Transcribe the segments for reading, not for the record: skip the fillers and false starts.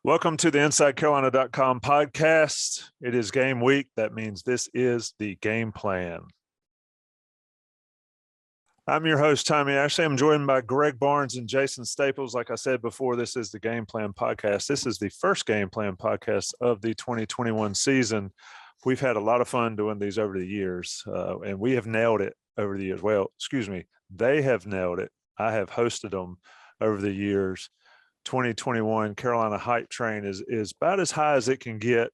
Welcome to the InsideCarolina.com podcast. It is game week. That means this is the game plan. I'm your host, Tommy Ashley. I'm joined by Greg Barnes and Jason Staples. Like I said before, this is the game plan podcast. This is the first game plan podcast of the 2021 season. We've had a lot of fun doing these over the years, and we have nailed it over the years. Well, excuse me, they have nailed it. I have hosted them over the years. 2021 Carolina Hype Train is about as high as it can get.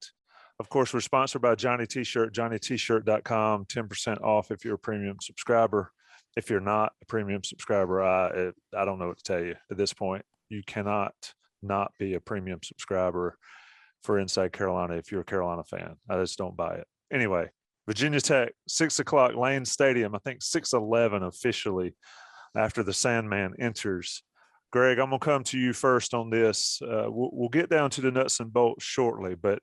Of course, we're sponsored by Johnny T-Shirt, johnnytshirt.com, 10% off if you're a premium subscriber. If you're not a premium subscriber, I don't know what to tell you at this point. You cannot not be a premium subscriber for Inside Carolina if you're a Carolina fan. I just don't buy it. Anyway, Virginia Tech, 6 o'clock, Lane Stadium, I think 6:11 officially after the Sandman enters. Greg, I'm going to come to you first on this. We'll get down to the nuts and bolts shortly, but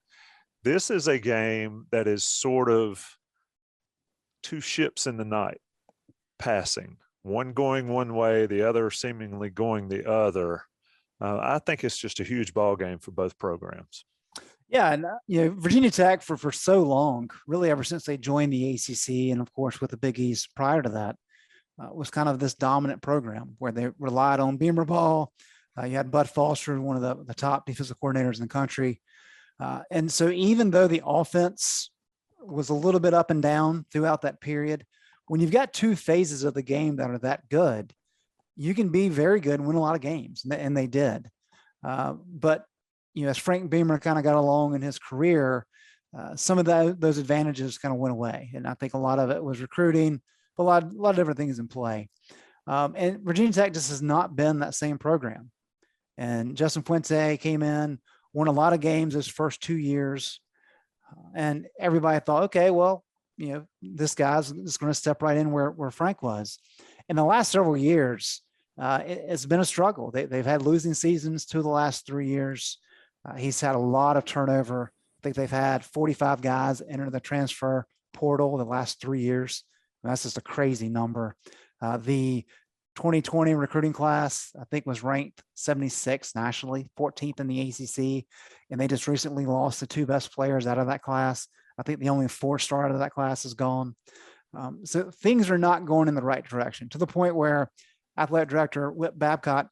this is a game that is sort of two ships in the night passing, one going one way, the other seemingly going the other. I think it's just a huge ball game for both programs. Yeah, and Virginia Tech for so long, really ever since they joined the ACC, and of course with the Big East prior to that, was kind of this dominant program where they relied on Beamer ball. You had Bud Foster, one of the top defensive coordinators in the country. And so even though the offense was a little bit up and down throughout that period, when you've got two phases of the game that are that good, you can be very good and win a lot of games, and they did. But, as Frank Beamer kind of got along in his career, some of those advantages kind of went away. And I think a lot of it was recruiting, but a lot of different things in play. And Virginia Tech just has not been that same program. And Justin Fuente came in, won a lot of games his first 2 years. And everybody thought, okay, well, this guy's just going to step right in where Frank was. In the last several years, it's been a struggle. They've had losing seasons 2 of the last 3 years. He's had a lot of turnover. I think they've had 45 guys enter the transfer portal the last 3 years. That's just a crazy number. The 2020 recruiting class, I think, was ranked 76 nationally, 14th in the ACC, and they just recently lost the 2 best players out of that class. I think the only 4-star out of that class is gone. So things are not going in the right direction, to the point where athletic director Whit Babcock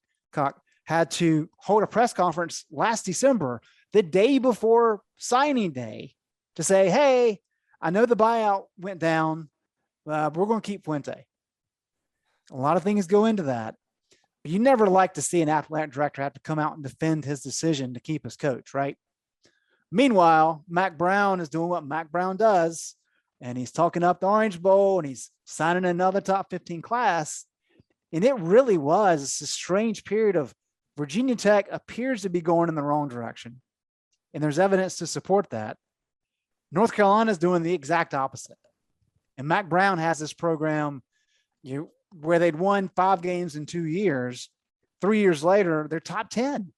had to hold a press conference last December, the day before signing day, to say, hey, I know the buyout went down, but we're going to keep Fuente. A lot of things go into that. But you never like to see an athletic director have to come out and defend his decision to keep his coach, right? Meanwhile, Mack Brown is doing what Mack Brown does, and he's talking up the Orange Bowl, and he's signing another top 15 class. And it really was a strange period of Virginia Tech appears to be going in the wrong direction. And there's evidence to support that. North Carolina is doing the exact opposite. And Mack Brown has this program where they'd won 5 games in 2 years. 3 years later, they're top 10.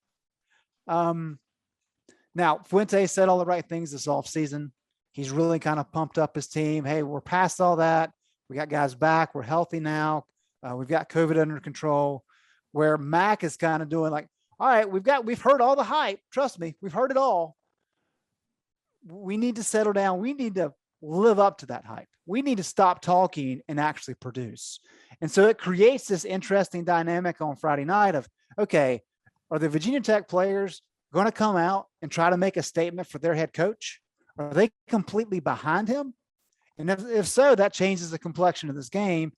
Now, Fuente said all the right things this offseason. He's really kind of pumped up his team. Hey, we're past all that. We got guys back. We're healthy now. We've got COVID under control. Where Mack is kind of doing like, all right, we've heard all the hype. Trust me, we've heard it all. We need to settle down. We need to live up to that hype. We need to stop talking and actually produce. And so it creates this interesting dynamic on Friday night of, okay, are the Virginia Tech players going to come out and try to make a statement for their head coach? Are they completely behind him? And if so, that changes the complexion of this game.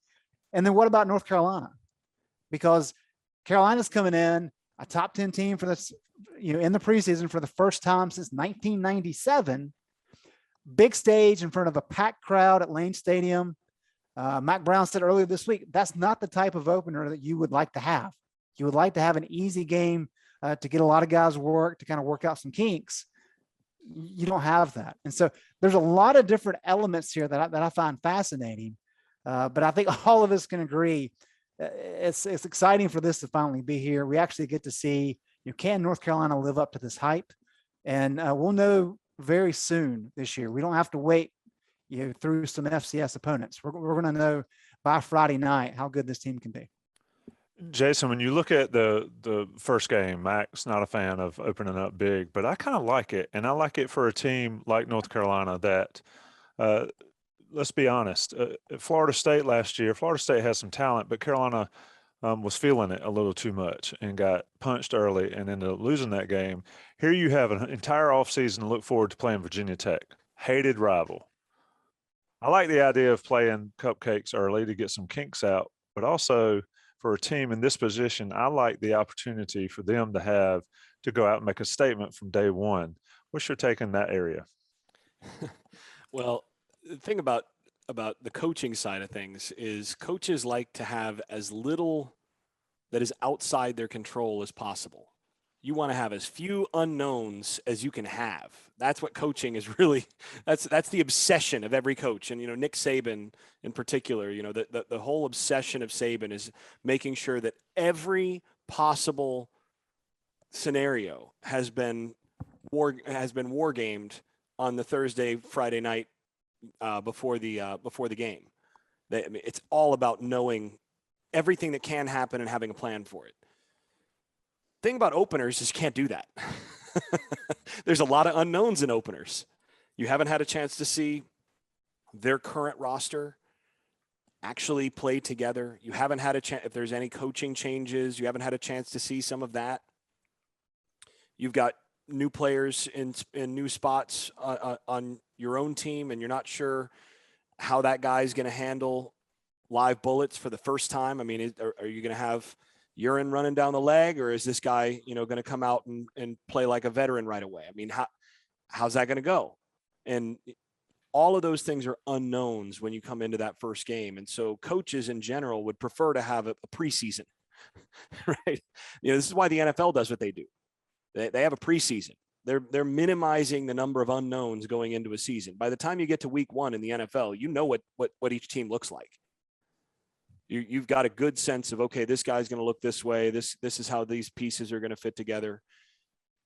And then what about North Carolina? Because Carolina's coming in a top 10 team for this, in the preseason for the first time since 1997. Big stage in front of a packed crowd at Lane Stadium. Mack Brown said earlier this week, that's not the type of opener that you would like to have. You would like to have an easy game to get a lot of guys work, to kind of work out some kinks. You don't have that. And so there's a lot of different elements here that I find fascinating. But I think all of us can agree it's exciting for this to finally be here. We actually get to see, can North Carolina live up to this hype? And we'll know very soon this year. We don't have to wait through some FCS opponents. We're going to know by Friday night how good this team can be. Jason, when you look at the first game, Mac's not a fan of opening up big, but I kind of like it, and I like it for a team like North Carolina that, uh, let's be honest, at Florida State last year, Florida State has some talent, but Carolina was feeling it a little too much and got punched early and ended up losing that game. Here you have an entire offseason to look forward to playing Virginia Tech, hated rival. I like the idea of playing cupcakes early to get some kinks out, but also for a team in this position, I like the opportunity for them to go out and make a statement from day one. What's your take in that area? Well, the thing about the coaching side of things is coaches like to have as little that is outside their control as possible. You want to have as few unknowns as you can have. That's what coaching is really. That's the obsession of every coach. And Nick Saban in particular, the whole obsession of Saban is making sure that every possible scenario has been war gamed on the Thursday, Friday night before the game. It's all about knowing everything that can happen and having a plan for it. Thing about openers is you can't do that. There's a lot of unknowns in openers. You haven't had a chance to see their current roster actually play together. You haven't had a chance, if there's any coaching changes, you haven't had a chance to see some of that. You've got new players in new spots on your own team, and you're not sure how that guy's going to handle live bullets for the first time. I mean, are you going to have urine running down the leg, or is this guy, going to come out and play like a veteran right away? I mean, how's that going to go? And all of those things are unknowns when you come into that first game. And so coaches in general would prefer to have a preseason, right? This is why the NFL does what they do. They have a preseason. They're minimizing the number of unknowns going into a season. By the time you get to week 1 in the NFL, you know what each team looks like. You've got a good sense of, okay, this guy's going to look this way. This is how these pieces are going to fit together.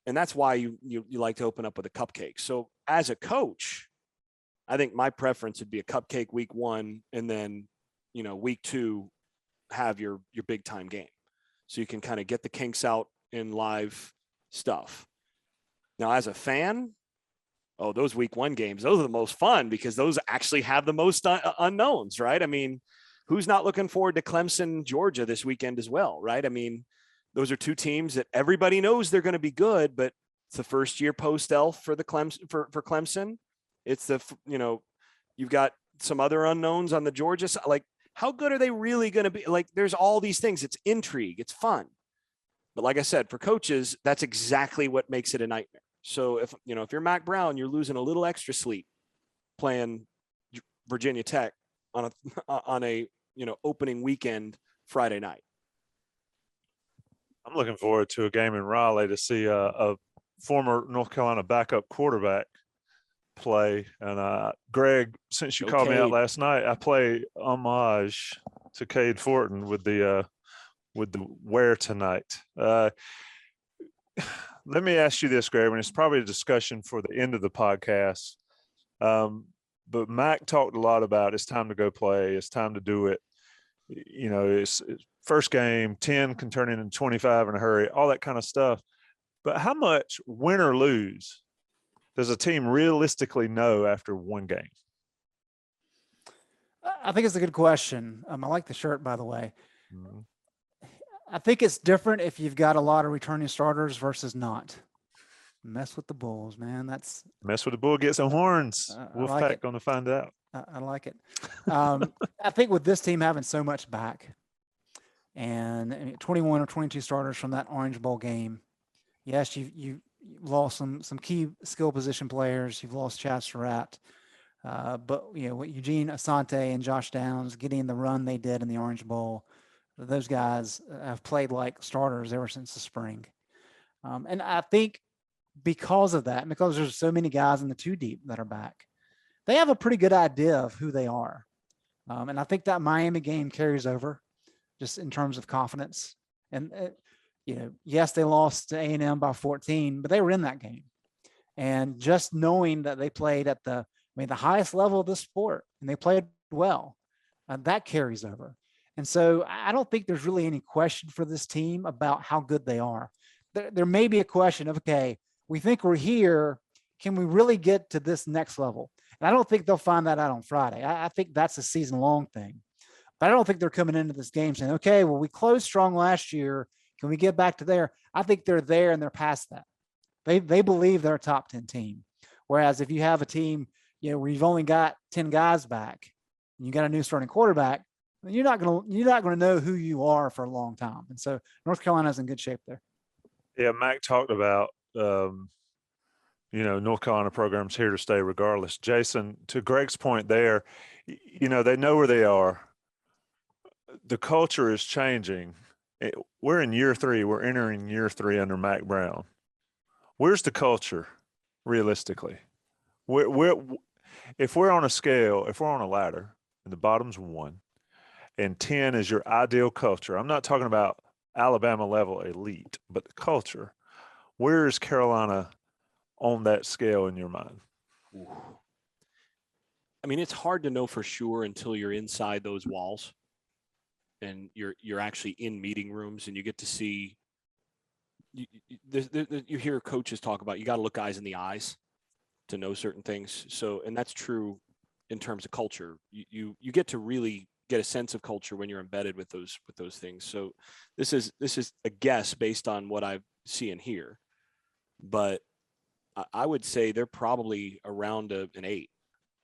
And that's why you like to open up with a cupcake. So as a coach, I think my preference would be a cupcake week 1, and then, week 2, have your big time game. So you can kind of get the kinks out in live stuff. Now, as a fan, those week 1 games, those are the most fun because those actually have the most unknowns, right? I mean, who's not looking forward to Clemson, Georgia this weekend as well, right? I mean, those are two teams that everybody knows they're going to be good, but it's the first year post-elf for the for Clemson. It's you've got some other unknowns on the Georgia side. Like, how good are they really going to be? Like, there's all these things. It's intrigue. It's fun. But like I said, for coaches, that's exactly what makes it a nightmare. So if you're Mac Brown, you're losing a little extra sleep playing Virginia Tech on a opening weekend Friday night. I'm looking forward to a game in Raleigh to see a former North Carolina backup quarterback play. And Greg, since you called me out last night, I play homage to Cade Fortin with the wear tonight. Let me ask you this, Greg, and it's probably a discussion for the end of the podcast. But Mac talked a lot about it's time to go play. It's time to do it. It's first game, 10 can turn into 25 in a hurry, all that kind of stuff. But how much, win or lose, does a team realistically know after one game? I think it's a good question. I like the shirt, by the way. Mm-hmm. I think it's different if you've got a lot of returning starters versus not. Mess with the Bulls, man. Mess with the Bull, get some horns. Wolfpack like going to find out. I like it. I think with this team having so much back, and 21 or 22 starters from that Orange Bowl game, yes, you lost some key skill position players. You've lost Chad Surratt, but what Eugene Asante and Josh Downs getting the run they did in the Orange Bowl, those guys have played like starters ever since the spring, and I think because of that, because there's so many guys in the 2 deep that are back, they have a pretty good idea of who they are. And I think that Miami game carries over just in terms of confidence. And, yes, they lost to A&M by 14, but they were in that game. And just knowing that they played at the highest level of the sport and they played well, that carries over. And so I don't think there's really any question for this team about how good they are. There may be a question of, okay, we think we're here. Can we really get to this next level? And I don't think they'll find that out on Friday. I think that's a season-long thing. But I don't think they're coming into this game saying, okay, well, we closed strong last year. Can we get back to there? I think they're there and they're past that. They believe they're a top 10 team. Whereas if you have a team, where you've only got 10 guys back and you got a new starting quarterback, you're not going to know who you are for a long time. And so North Carolina's in good shape there. Yeah, Mac talked about North Carolina program's here to stay regardless. Jason, to Greg's point there, they know where they are. The culture is changing. We're in year 3. We're entering year 3 under Mac Brown. Where's the culture realistically? If we're on a scale, if we're on a ladder and the bottom's 1 and 10 is your ideal culture, I'm not talking about Alabama level elite, but the culture, where is Carolina on that scale in your mind? Ooh. I mean, it's hard to know for sure until you're inside those walls and you're actually in meeting rooms and you get to see. You hear coaches talk about you got to look guys in the eyes to know certain things. So, and that's true in terms of culture. You get to really get a sense of culture when you're embedded with those things. So, this is a guess based on what I see and hear, but I would say they're probably around an 8.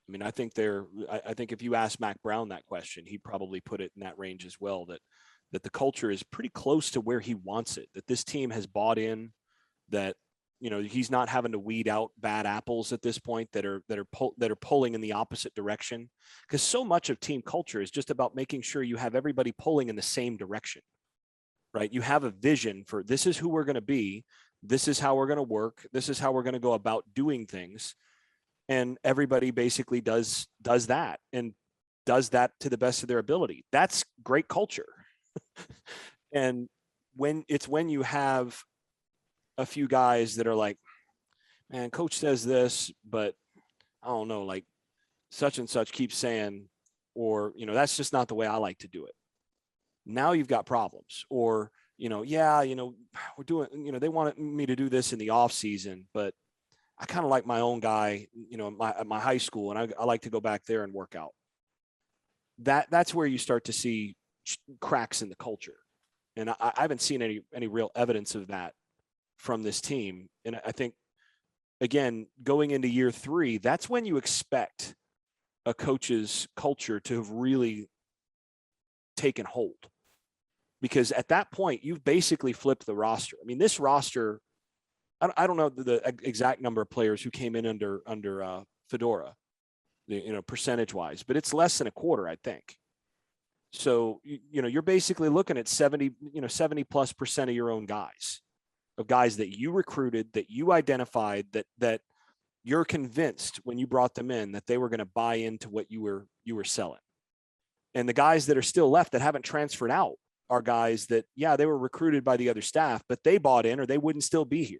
I mean, I think if you ask Mac Brown that question, he'd probably put it in that range as well, that the culture is pretty close to where he wants it, that this team has bought in, that, he's not having to weed out bad apples at this point that are pulling in the opposite direction. Because so much of team culture is just about making sure you have everybody pulling in the same direction, right? You have a vision for this is who we're going to be. This is how we're going to work. This is how we're going to go about doing things. And everybody basically does that and does that to the best of their ability. That's great culture. And when you have a few guys that are like, man, coach says this, but I don't know, like such and such keeps saying, or, that's just not the way I like to do it. Now you've got problems. Or, we're doing, they wanted me to do this in the off season, but I kind of like my own guy, at my high school, and I like to go back there and work out. That's where you start to see cracks in the culture. And I haven't seen any real evidence of that from this team. And I think, again, going into year 3, that's when you expect a coach's culture to have really taken hold. Because at that point, you've basically flipped the roster. I mean, this roster, I don't know the exact number of players who came in under Fedora, percentage wise, but it's less than a quarter, I think. So, you're basically looking at 70+% of your own guys, of guys that you recruited, that you identified, that you're convinced when you brought them in that they were going to buy into what you were selling. And the guys that are still left that haven't transferred out are guys that, they were recruited by the other staff, but they bought in or they wouldn't still be here.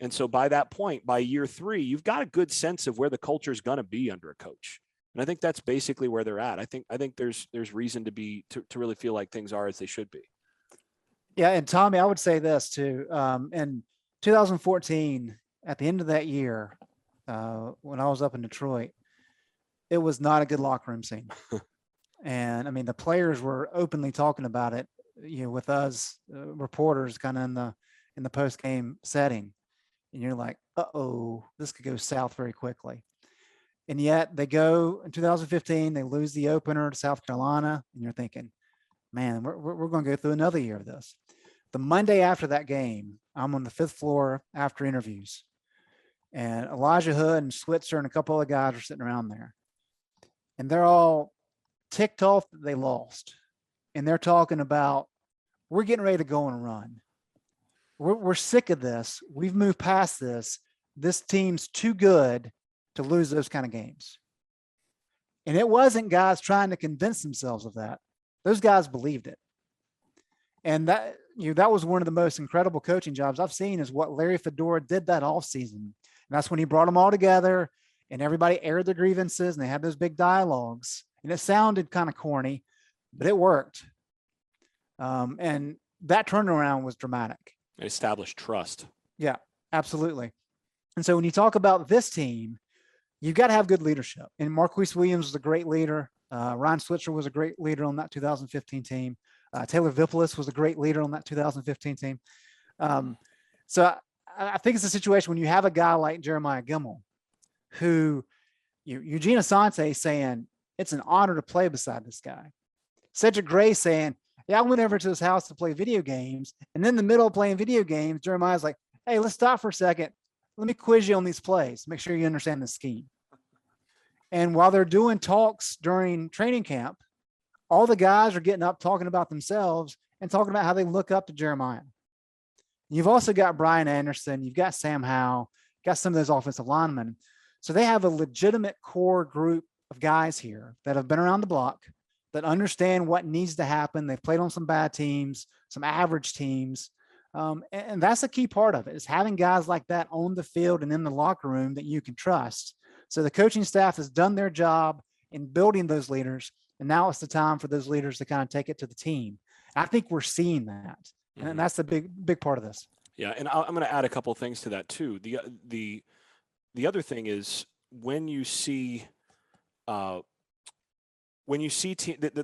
And so by that point, by year 3, you've got a good sense of where the culture is going to be under a coach. And I think that's basically where they're at. I think there's reason to really feel like things are as they should be. Yeah. And Tommy, I would say this too. In 2014, at the end of that year, when I was up in Detroit, it was not a good locker room scene. And I mean, the players were openly talking about it, with us reporters kind of in the post-game setting. And you're like, uh-oh, this could go south very quickly. And yet they go in 2015, they lose the opener to South Carolina. And you're thinking, man, we're going to go through another year of this. The Monday after that game, I'm on the 5th floor after interviews. And Elijah Hood and Switzer and a couple other guys are sitting around there. And they're all ticked off that they lost. And they're talking about, we're getting ready to go on a run. We're sick of this. We've moved past this. This team's too good to lose those kind of games. And it wasn't guys trying to convince themselves of that. Those guys believed it. And that was one of the most incredible coaching jobs I've seen, is what Larry Fedora did that all season. And that's when he brought them all together and everybody aired their grievances and they had those big dialogues. And it sounded kind of corny, but it worked. And that turnaround was dramatic. It established trust. Yeah, absolutely. And so when you talk about this team, you've got to have good leadership. And Marquise Williams was a great leader. Ryan Switzer was a great leader on that 2015 team. Taylor Vipolis was a great leader on that 2015 team. So I think it's a situation when you have a guy like Jeremiah Gemmel, who Eugene Asante saying, it's an honor to play beside this guy. Cedric Gray saying, yeah, I went over to his house to play video games. And then in the middle of playing video games, Jeremiah's like, hey, let's stop for a second. Let me quiz you on these plays. Make sure you understand the scheme. And while they're doing talks during training camp, all the guys are getting up, talking about themselves and talking about how they look up to Jeremiah. You've also got Brian Anderson. You've got Sam Howell, got some of those offensive linemen. So they have a legitimate core group of guys here that have been around the block, that understand what needs to happen. They've played on some bad teams, some average teams. And that's a key part of it, is having guys like that on the field and in the locker room that you can trust. So the coaching staff has done their job in building those leaders. And now it's the time for those leaders to kind of take it to the team. I think we're seeing that. And that's the big part of this. Yeah. And I'm going to add a couple of things to that too. The other thing is when you see the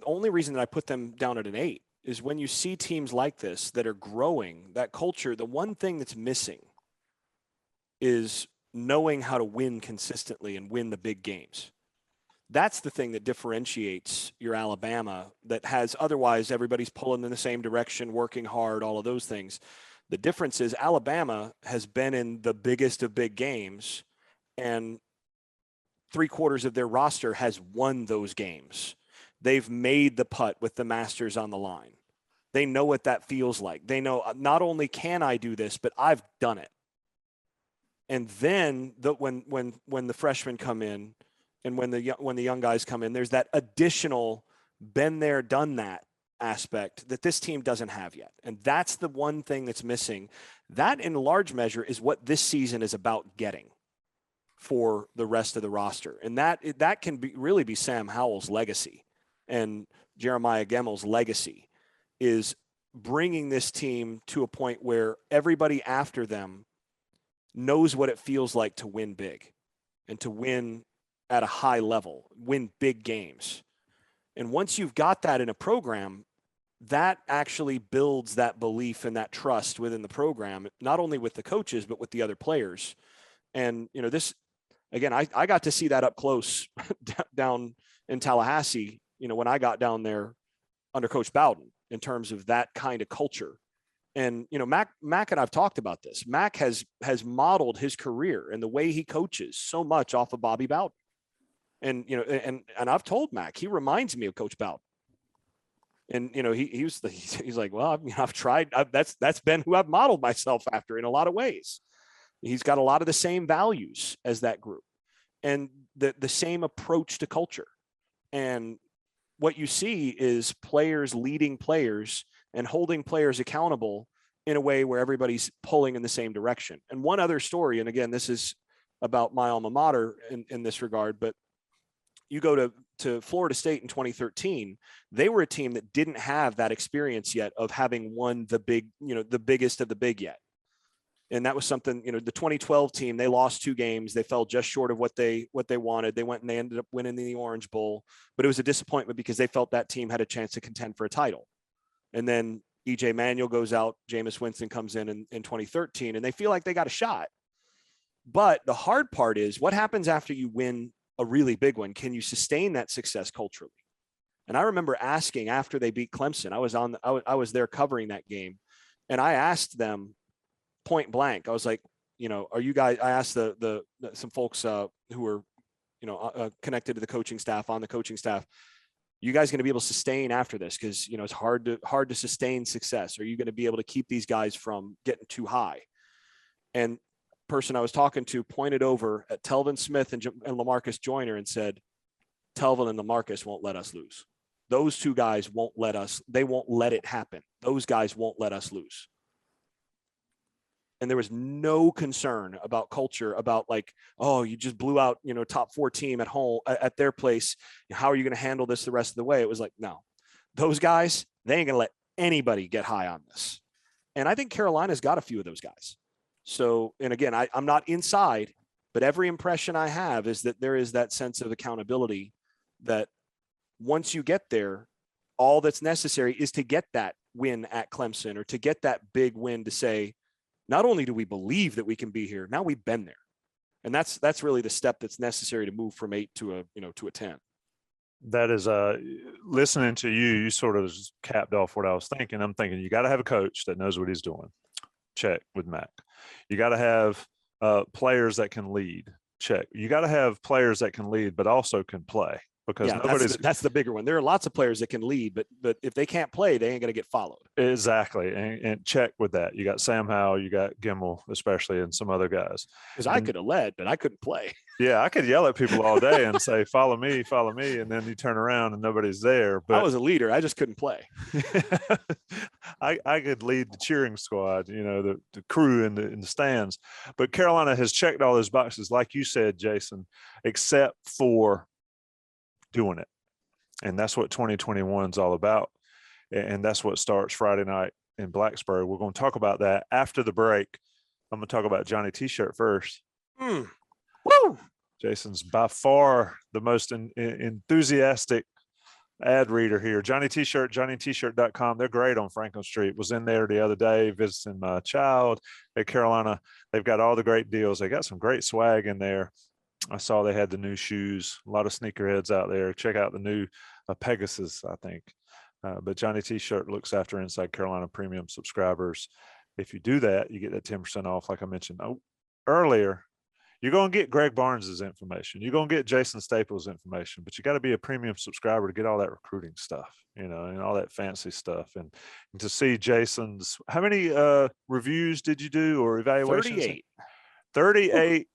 only reason that I put them down at an 8 is when you see teams like this that are growing, that culture, the one thing that's missing is knowing how to win consistently and win the big games. That's the thing that differentiates your Alabama that has otherwise everybody's pulling in the same direction, working hard, all of those things. The difference is Alabama has been in the biggest of big games, and 3/4 of their roster has won those games. They've made the putt with the Masters on the line. They know what that feels like. They know not only can I do this, but I've done it. And then when the freshmen come in and when the young guys come in, there's that additional been there, done that aspect that this team doesn't have yet. And that's the one thing that's missing. That in large measure is what this season is about getting for the rest of the roster. And that can really be Sam Howell's legacy and Jeremiah Gemmel's legacy, is bringing this team to a point where everybody after them knows what it feels like to win big and to win at a high level, win big games. And once you've got that in a program, that actually builds that belief and that trust within the program, not only with the coaches, but with the other players. And, this, again, I got to see that up close down in Tallahassee, when I got down there under Coach Bowden, in terms of that kind of culture. And, Mac and I've talked about this. Mac has modeled his career and the way he coaches so much off of Bobby Bowden. And, and I've told Mac, he reminds me of Coach Bowden. And, he's like, well, I've tried, that's been who I've modeled myself after in a lot of ways. He's got a lot of the same values as that group and the same approach to culture. And what you see is players leading players and holding players accountable in a way where everybody's pulling in the same direction. And one other story, and again, this is about my alma mater in this regard, but you go to Florida State in 2013, they were a team that didn't have that experience yet of having won the big, the biggest of the big yet. And that was something, the 2012 team, they lost 2 games. They fell just short of what they wanted. They went and they ended up winning the Orange Bowl, but it was a disappointment because they felt that team had a chance to contend for a title. And then E.J. Manuel goes out, Jameis Winston comes in 2013, and they feel like they got a shot. But the hard part is what happens after you win a really big one? Can you sustain that success culturally? And I remember asking after they beat Clemson, I was there covering that game, and I asked them point blank. I was like, are you guys? I asked some folks who were, connected to the coaching staff, on the coaching staff, you guys going to be able to sustain after this? Because it's hard to sustain success. Are you going to be able to keep these guys from getting too high? And person I was talking to pointed over at Telvin Smith and LaMarcus Joyner and said, Telvin and LaMarcus won't let us lose. Those 2 guys won't let us. They won't let it happen. Those guys won't let us lose. And there was no concern about culture, about like, oh, you just blew out, top 4 team at home at their place. How are you going to handle this the rest of the way? It was like, no, those guys, they ain't going to let anybody get high on this. And I think Carolina's got a few of those guys. So, and again, I'm not inside, but every impression I have is that there is that sense of accountability that once you get there, all that's necessary is to get that win at Clemson or to get that big win to say, not only do we believe that we can be here, now we've been there. And that's really the step that's necessary to move from 8 to a 10. That is listening to you sort of just capped off what I was thinking. I'm thinking you got to have a coach that knows what he's doing. Check with Mac. You got to have players that can lead. Check. You got to have players that can lead, but also can play. Because that's the bigger one. There are lots of players that can lead, but if they can't play, they ain't going to get followed. Exactly. And check with that. You got Sam Howell, you got Gimmel, especially, and some other guys. Because I could have led, but I couldn't play. Yeah, I could yell at people all day and say, follow me. And then you turn around and nobody's there. But I was a leader. I just couldn't play. I could lead the cheering squad, the crew in the stands. But Carolina has checked all those boxes, like you said, Jason, except for doing it. And that's what 2021 is all about. And that's what starts Friday night in Blacksburg. We're going to talk about that after the break. I'm going to talk about Johnny T-shirt first. Woo! Jason's by far the most enthusiastic ad reader here. Johnny T-shirt, johnnytshirt.com. They're great on Franklin Street. Was in there the other day visiting my child at Carolina. They've got all the great deals. They got some great swag in there. I saw they had the new shoes, a lot of sneakerheads out there. Check out the new Pegasus, I think. But Johnny T-shirt looks after Inside Carolina premium subscribers. If you do that, you get that 10% off, like I mentioned earlier. You're going to get Greg Barnes's information. You're going to get Jason Staples' information, but you got to be a premium subscriber to get all that recruiting stuff, and all that fancy stuff. And to see Jason's, how many reviews did you do or evaluations? 38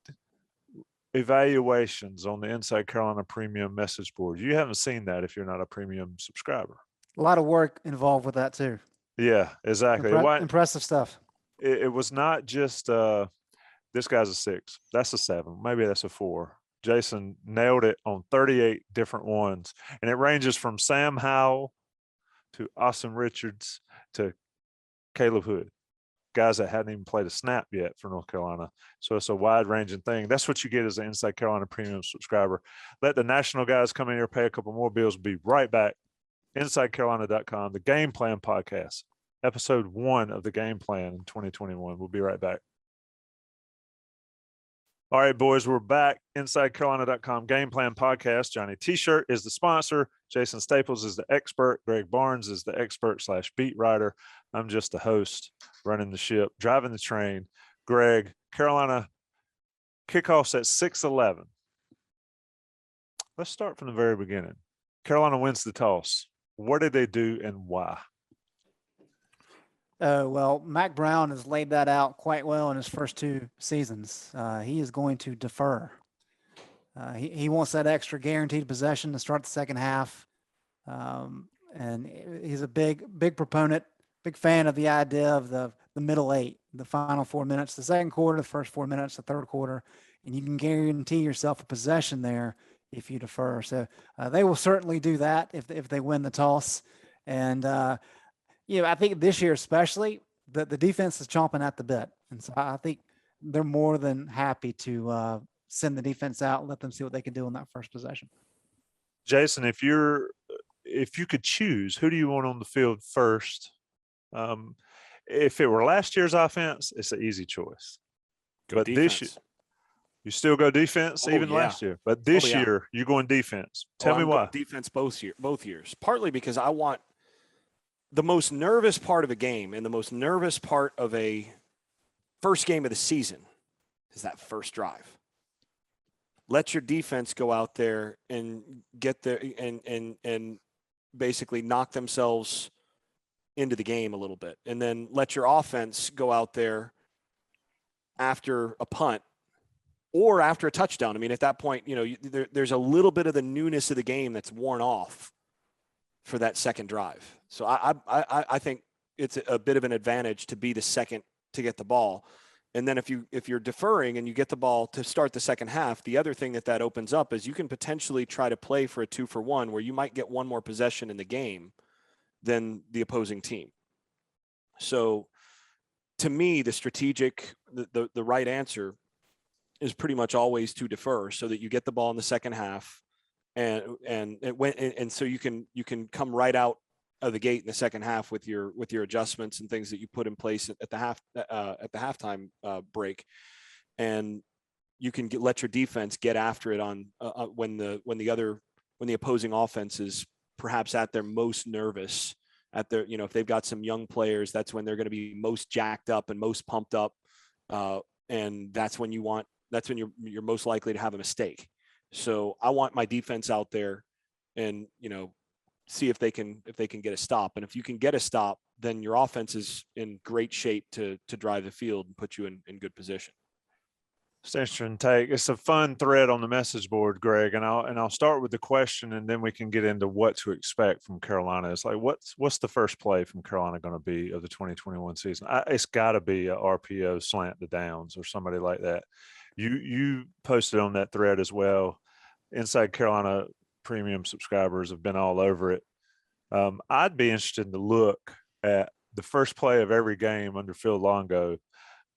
evaluations on the Inside Carolina premium message board. You haven't seen that if you're not a premium subscriber. A lot of work involved with that too. Yeah, exactly. Impressive stuff. It was not just this guy's a 6. That's a 7. Maybe that's a 4. Jason nailed it on 38 different ones. And it ranges from Sam Howell to Austin Richards to Caleb Hood. Guys that hadn't even played a snap yet for North Carolina. So it's a wide-ranging thing. That's what you get as an Inside Carolina premium subscriber. Let the national guys come in here, pay a couple more bills. We'll be right back. InsideCarolina.com, the Game Plan Podcast, episode 1 of the Game Plan in 2021. We'll be right back. All right, boys, we're back. InsideCarolina.com Game Plan Podcast. Johnny T-shirt is the sponsor. Jason Staples is the expert. Greg Barnes is the expert / beat writer. I'm just the host, running the ship, driving the train. Greg, Carolina kickoffs at 6:11. Let's start from the very beginning. Carolina wins the toss. What did they do and why? Well, Mac Brown has laid that out quite well in his first 2 seasons. He is going to defer. He wants that extra guaranteed possession to start the second half. And he's a big proponent, big fan of the idea of the middle 8, the final 4 minutes, the second quarter, the first 4 minutes, the third quarter, and you can guarantee yourself a possession there if you defer. So they will certainly do that if they win the toss. And I think this year especially, the defense is chomping at the bit. And so I think they're more than happy to send the defense out and let them see what they can do on that first possession. Jason, if you could choose, who do you want on the field first? If it were last year's offense, it's an easy choice. But this year, you still go defense last year. But this year, you're going defense. Tell me why. Defense both years. Partly because I want the most nervous part of a game and the most nervous part of a first game of the season is that first drive. Let your defense go out there and get there and basically knock themselves into the game a little bit. And then let your offense go out there after a punt or after a touchdown. I mean, at that point, there's a little bit of the newness of the game that's worn off for that second drive. So I think it's a bit of an advantage to be the second to get the ball. And then if you're deferring and you get the ball to start the second half, the other thing that opens up is you can potentially try to play for a 2-for-1 where you might get one more possession in the game than the opposing team. So to me, the right answer is pretty much always to defer so that you get the ball in the second half, and so you can come right out of the gate in the second half with your adjustments and things that you put in place at the halftime break, and you can let your defense get after it on when the opposing offense is perhaps at their most nervous, if they've got some young players, that's when they're going to be most jacked up and most pumped up, and that's when you're most likely to have a mistake. So I want my defense out there and see if they can get a stop. And if you can get a stop, then your offense is in great shape to drive the field and put you in good position. It's an interesting take. It's a fun thread on the message board, Greg, and I'll start with the question, and then we can get into what to expect from Carolina. It's like, what's the first play from Carolina going to be of the 2021 season? It's got to be a RPO slant to downs or somebody like that. You posted on that thread as well. Inside Carolina premium subscribers have been all over it. I'd be interested to look at the first play of every game under Phil Longo,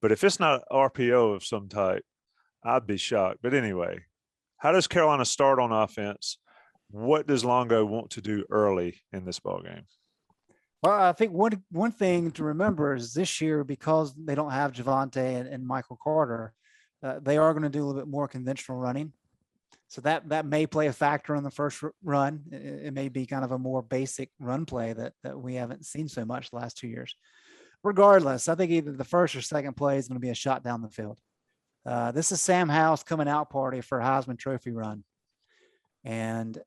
but if it's not RPO of some type, I'd be shocked. But anyway, how does Carolina start on offense? What does Longo want to do early in this ball game? Well, I think one thing to remember is this year, because they don't have Javonte and Michael Carter, they are going to do a little bit more conventional running. So that may play a factor on the first run. It may be kind of a more basic run play that we haven't seen so much the last 2 years. Regardless, I think either the first or second play is going to be a shot down the field. This is Sam Howell's coming out party for a Heisman Trophy run. And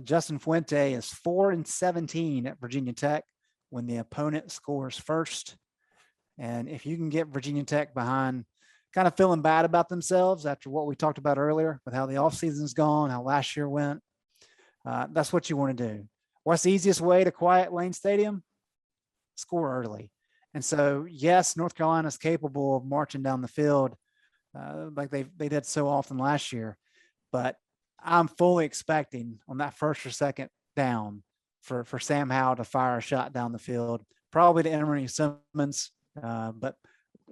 Justin Fuente is 4-17 at Virginia Tech when the opponent scores first. And if you can get Virginia Tech behind, kind of feeling bad about themselves after what we talked about earlier with how the offseason's gone, how last year went, that's what you want to do. What's the easiest way to quiet Lane Stadium? Score early. And so, yes, North Carolina is capable of marching down the field like they did so often last year. But I'm fully expecting on that first or second down for Sam Howell to fire a shot down the field, probably to Emery Simmons. But,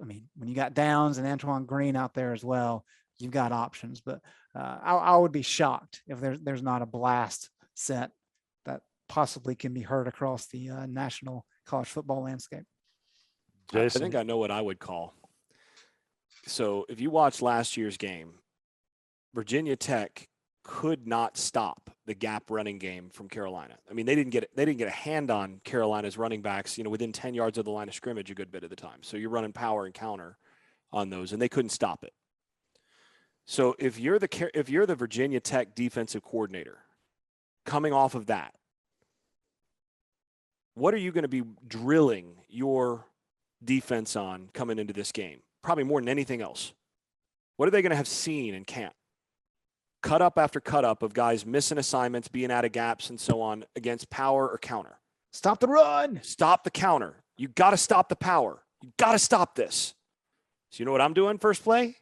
I mean, when you got Downs and Antoine Green out there as well, you've got options. But I would be shocked if there's not a blast set that possibly can be heard across the national college football landscape. Jason? I think I know what I would call. So if you watch last year's game, Virginia Tech could not stop the gap running game from Carolina. I mean, they didn't get a hand on Carolina's running backs, within 10 yards of the line of scrimmage a good bit of the time. So you're running power and counter on those, and they couldn't stop it. So if you're the Virginia Tech defensive coordinator coming off of that, what are you going to be drilling your defense on coming into this game? Probably more than anything else. What are they going to have seen in camp? Cut up after cut up of guys missing assignments, being out of gaps and so on against power or counter. Stop the run. Stop the counter. You got to stop the power. You got to stop this. So you know what I'm doing first play?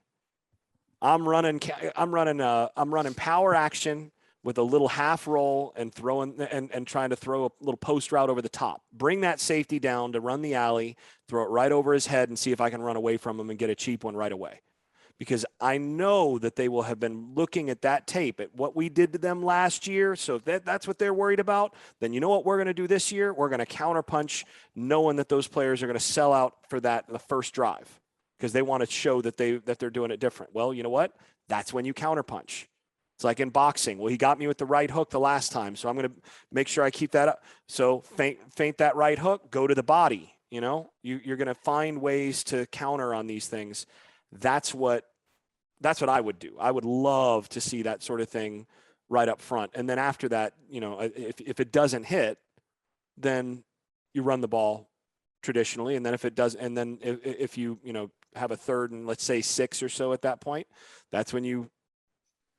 I'm running power action with a little half roll and throwing and trying to throw a little post route over the top. Bring that safety down to run the alley, throw it right over his head and see if I can run away from him and get a cheap one right away. Because I know that they will have been looking at that tape, at what we did to them last year. So if that's what they're worried about, then you know what we're going to do this year? We're going to counterpunch, knowing that those players are going to sell out for that in the first drive because they want to show that they're doing it different. Well, you know what? That's when you counterpunch. It's like in boxing. Well, he got me with the right hook the last time, so I'm going to make sure I keep that up. So feint that right hook, go to the body. You're going to find ways to counter on these things. That's what I would do. I would love to see that sort of thing right up front. And then after that, if it doesn't hit, then you run the ball traditionally. And then if it does, and then if you have a third and let's say 6 or so at that point, that's when you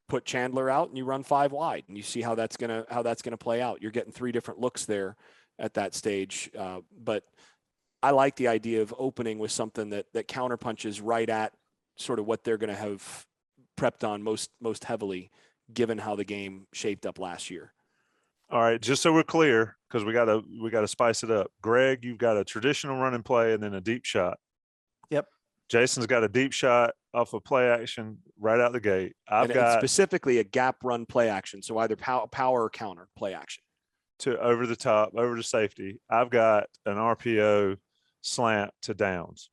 put Chandler out and you run 5 wide and you see how that's going to play out. You're getting 3 different looks there at that stage. But I like the idea of opening with something that counterpunches right at sort of what they're going to have prepped on most heavily, given how the game shaped up last year. All right, just so we're clear, because we gotta spice it up. Greg, you've got a traditional running play and then a deep shot. Yep. Jason's got a deep shot off of play action right out the gate. I've and got it's specifically a gap run play action. So either power or counter play action. to over the top, over to safety. I've got an RPO slant to downs.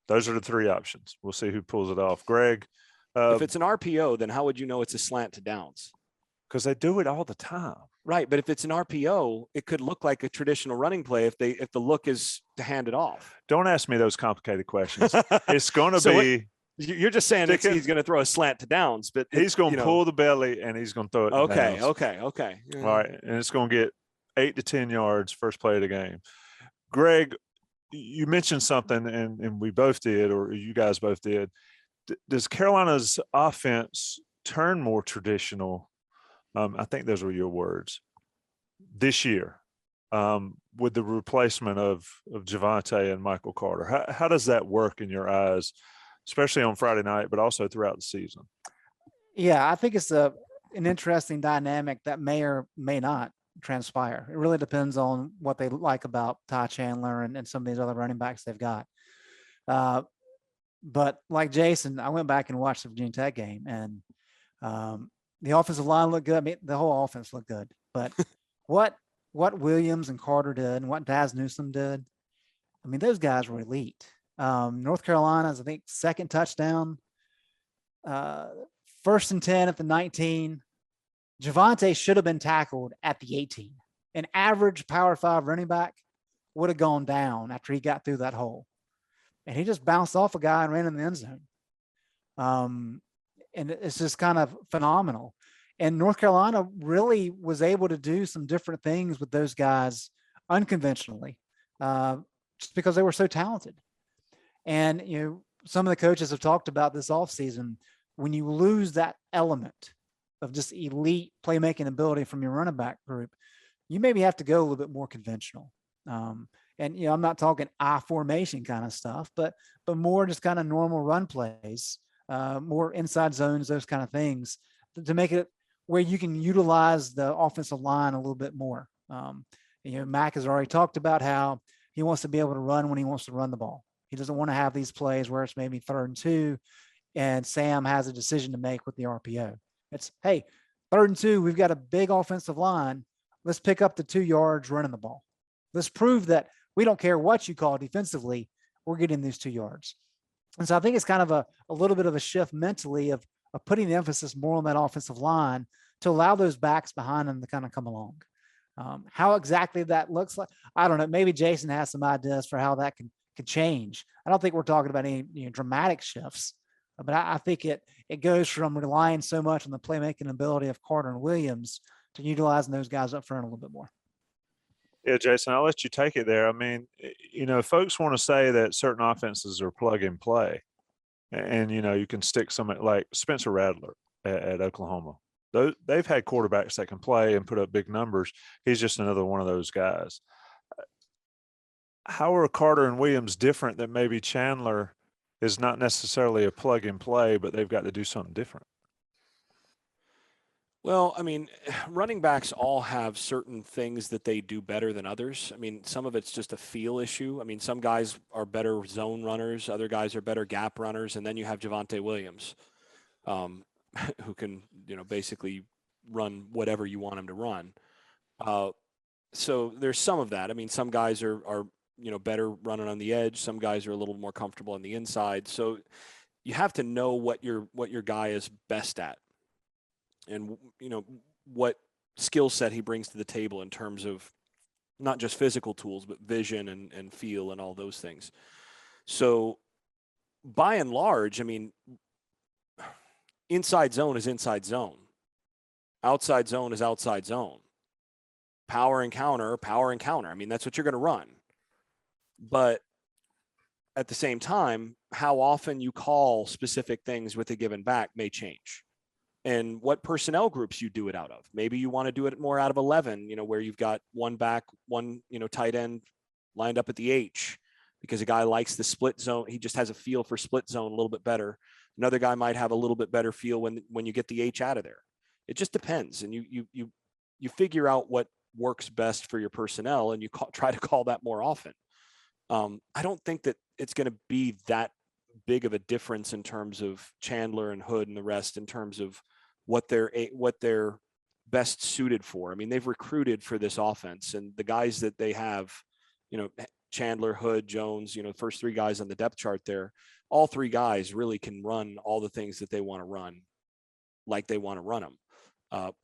Those are the three options. We'll see who pulls it off. Greg, If it's an RPO, then how would you know it's a slant to downs? because they do it all the time. Right, but if it's an RPO, it could look like a traditional running play if the look is to hand it off. Don't ask me those complicated questions. It's going to So be. You're just saying he's going to throw a slant to downs, but He's going to pull the belly and he's going to throw it. Okay, downs. okay. All right, and it's going to get 8 to 10 yards first play of the game. Greg, you mentioned something, and we both did, or you guys both did. Does Carolina's offense turn more traditional? I think those were your words. This year, with the replacement of Javonte and Michael Carter, how does that work in your eyes, especially on Friday night, but also throughout the season? Yeah, I think it's an interesting dynamic that may or may not transpire. It really depends on what they like about Ty Chandler and some of these other running backs they've got. But like Jason, I went back and watched the Virginia Tech game, and the offensive line looked good. I mean, the whole offense looked good. But what Williams and Carter did and what Daz Newsome did, I mean, those guys were elite. North Carolina's, I think, second touchdown, 1st and 10 at the 19. Javonte should have been tackled at the 18. An average Power 5 running back would have gone down after he got through that hole. And he just bounced off a guy and ran in the end zone. And it's just kind of phenomenal. And North Carolina really was able to do some different things with those guys unconventionally, just because they were so talented. And, you know, some of the coaches have talked about this offseason. When you lose that element of just elite playmaking ability from your running back group, you maybe have to go a little bit more conventional. And, you know, I'm not talking I formation kind of stuff, but more just kind of normal run plays, more inside zones, those kind of things to make it where you can utilize the offensive line a little bit more. You know, Mac has already talked about how he wants to be able to run when he wants to run the ball. He doesn't want to have these plays where it's maybe 3rd and 2 and Sam has a decision to make with the RPO. It's, hey, 3rd and 2, we've got a big offensive line. Let's pick up the 2 yards running the ball. Let's prove that we don't care what you call defensively, we're getting these 2 yards. And so I think it's kind of a little bit of a shift mentally of putting the emphasis more on that offensive line to allow those backs behind them to kind of come along. How exactly that looks like, I don't know. Maybe Jason has some ideas for how that could change. I don't think we're talking about any dramatic shifts, but I think it goes from relying so much on the playmaking ability of Carter and Williams to utilizing those guys up front a little bit more. Yeah, Jason, I'll let you take it there. I mean, you know, folks want to say that certain offenses are plug and play, and you know, you can stick some like Spencer Rattler at Oklahoma. They've had quarterbacks that can play and put up big numbers. He's just another one of those guys. How are Carter and Williams different that maybe Chandler is not necessarily a plug and play, but they've got to do something different? Well, I mean, running backs all have certain things that they do better than others. I mean, some of it's just a feel issue. I mean, some guys are better zone runners, other guys are better gap runners, and then you have Javonte Williams, who can, you know, basically run whatever you want him to run. So there's some of that. I mean, some guys are you know, better running on the edge. Some guys are a little more comfortable on the inside. So you have to know what your guy is best at, and you know what skill set he brings to the table in terms of not just physical tools, but vision and feel and all those things. So by and large, I mean, inside zone is inside zone. Outside zone is outside zone. Power and counter. I mean, that's what you're going to run. But at the same time, how often you call specific things with a given back may change. And what personnel groups you do it out of. Maybe you want to do it more out of 11, you know, where you've got one back, one, you know, tight end lined up at the H, because a guy likes the split zone. He just has a feel for split zone a little bit better. Another guy might have a little bit better feel when you get the H out of there. It just depends. And you figure out what works best for your personnel, and you try to call that more often. I don't think that it's going to be that big of a difference in terms of Chandler and Hood and the rest in terms of what they're best suited for. I mean, they've recruited for this offense, and the guys that they have, Chandler, Hood, Jones, first three guys on the depth chart there, all three guys really can run all the things that they want to run like they want to run them.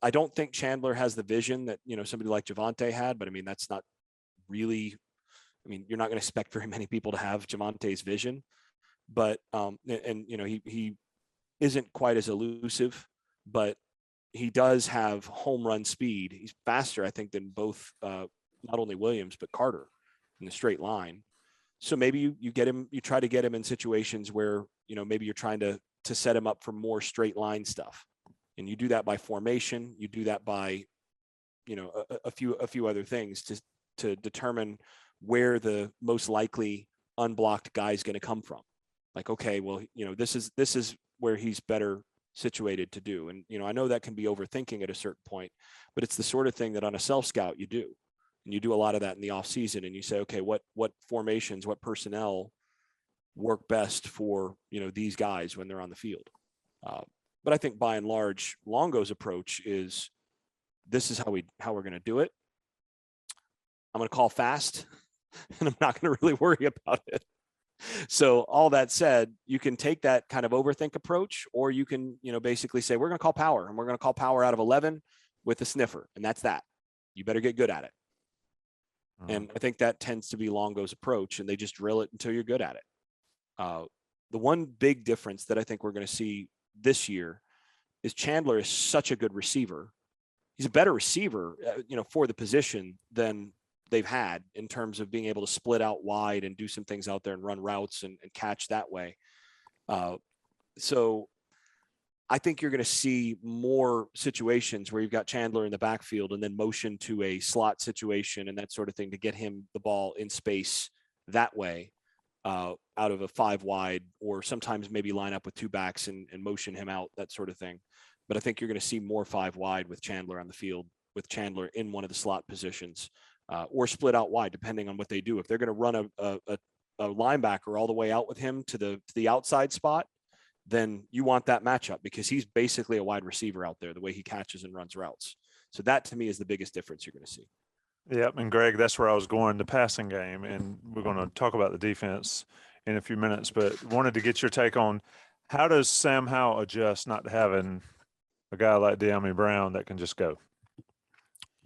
I don't think Chandler has the vision that, somebody like Javonte had, but I mean, that's not really, you're not going to expect very many people to have Javonte's vision, but, he isn't quite as elusive, but he does have home run speed. He's faster, I think, than both, not only Williams, but Carter in the straight line. So maybe you get him, you try to get him in situations where, maybe you're trying to set him up for more straight line stuff. And you do that by formation. You do that by, a few other things to determine where the most likely unblocked guy is going to come from. Like, okay, well, this is where he's better situated to do. And, I know that can be overthinking at a certain point, but it's the sort of thing that on a self scout you do. And you do a lot of that in the off season, and you say, okay, what formations, what personnel work best for, these guys when they're on the field. But I think by and large, Longo's approach is, this is how we're going to do it. I'm going to call fast, and I'm not going to really worry about it. So all that said, you can take that kind of overthink approach, or you can, basically say, we're going to call power, and we're going to call power out of 11 with a sniffer. And that's that. You better get good at it. And I think that tends to be Longo's approach, and they just drill it until you're good at it. The one big difference that I think we're going to see this year is Chandler is such a good receiver. He's a better receiver, for the position than they've had in terms of being able to split out wide and do some things out there and run routes and catch that way. So I think you're going to see more situations where you've got Chandler in the backfield and then motion to a slot situation and that sort of thing to get him the ball in space that way, out of a 5 wide, or sometimes maybe line up with 2 backs and motion him out, that sort of thing. But I think you're going to see more 5 wide with Chandler on the field, with Chandler in one of the slot positions, or split out wide, depending on what they do. If they're going to run a linebacker all the way out with him to the outside spot, then you want that matchup, because he's basically a wide receiver out there, the way he catches and runs routes. So that, to me, is the biggest difference you're going to see. Yep. And Greg, that's where I was going, the passing game. And we're going to talk about the defense in a few minutes, but wanted to get your take on, how does Sam Howell adjust not having a guy like De'Ami Brown that can just go?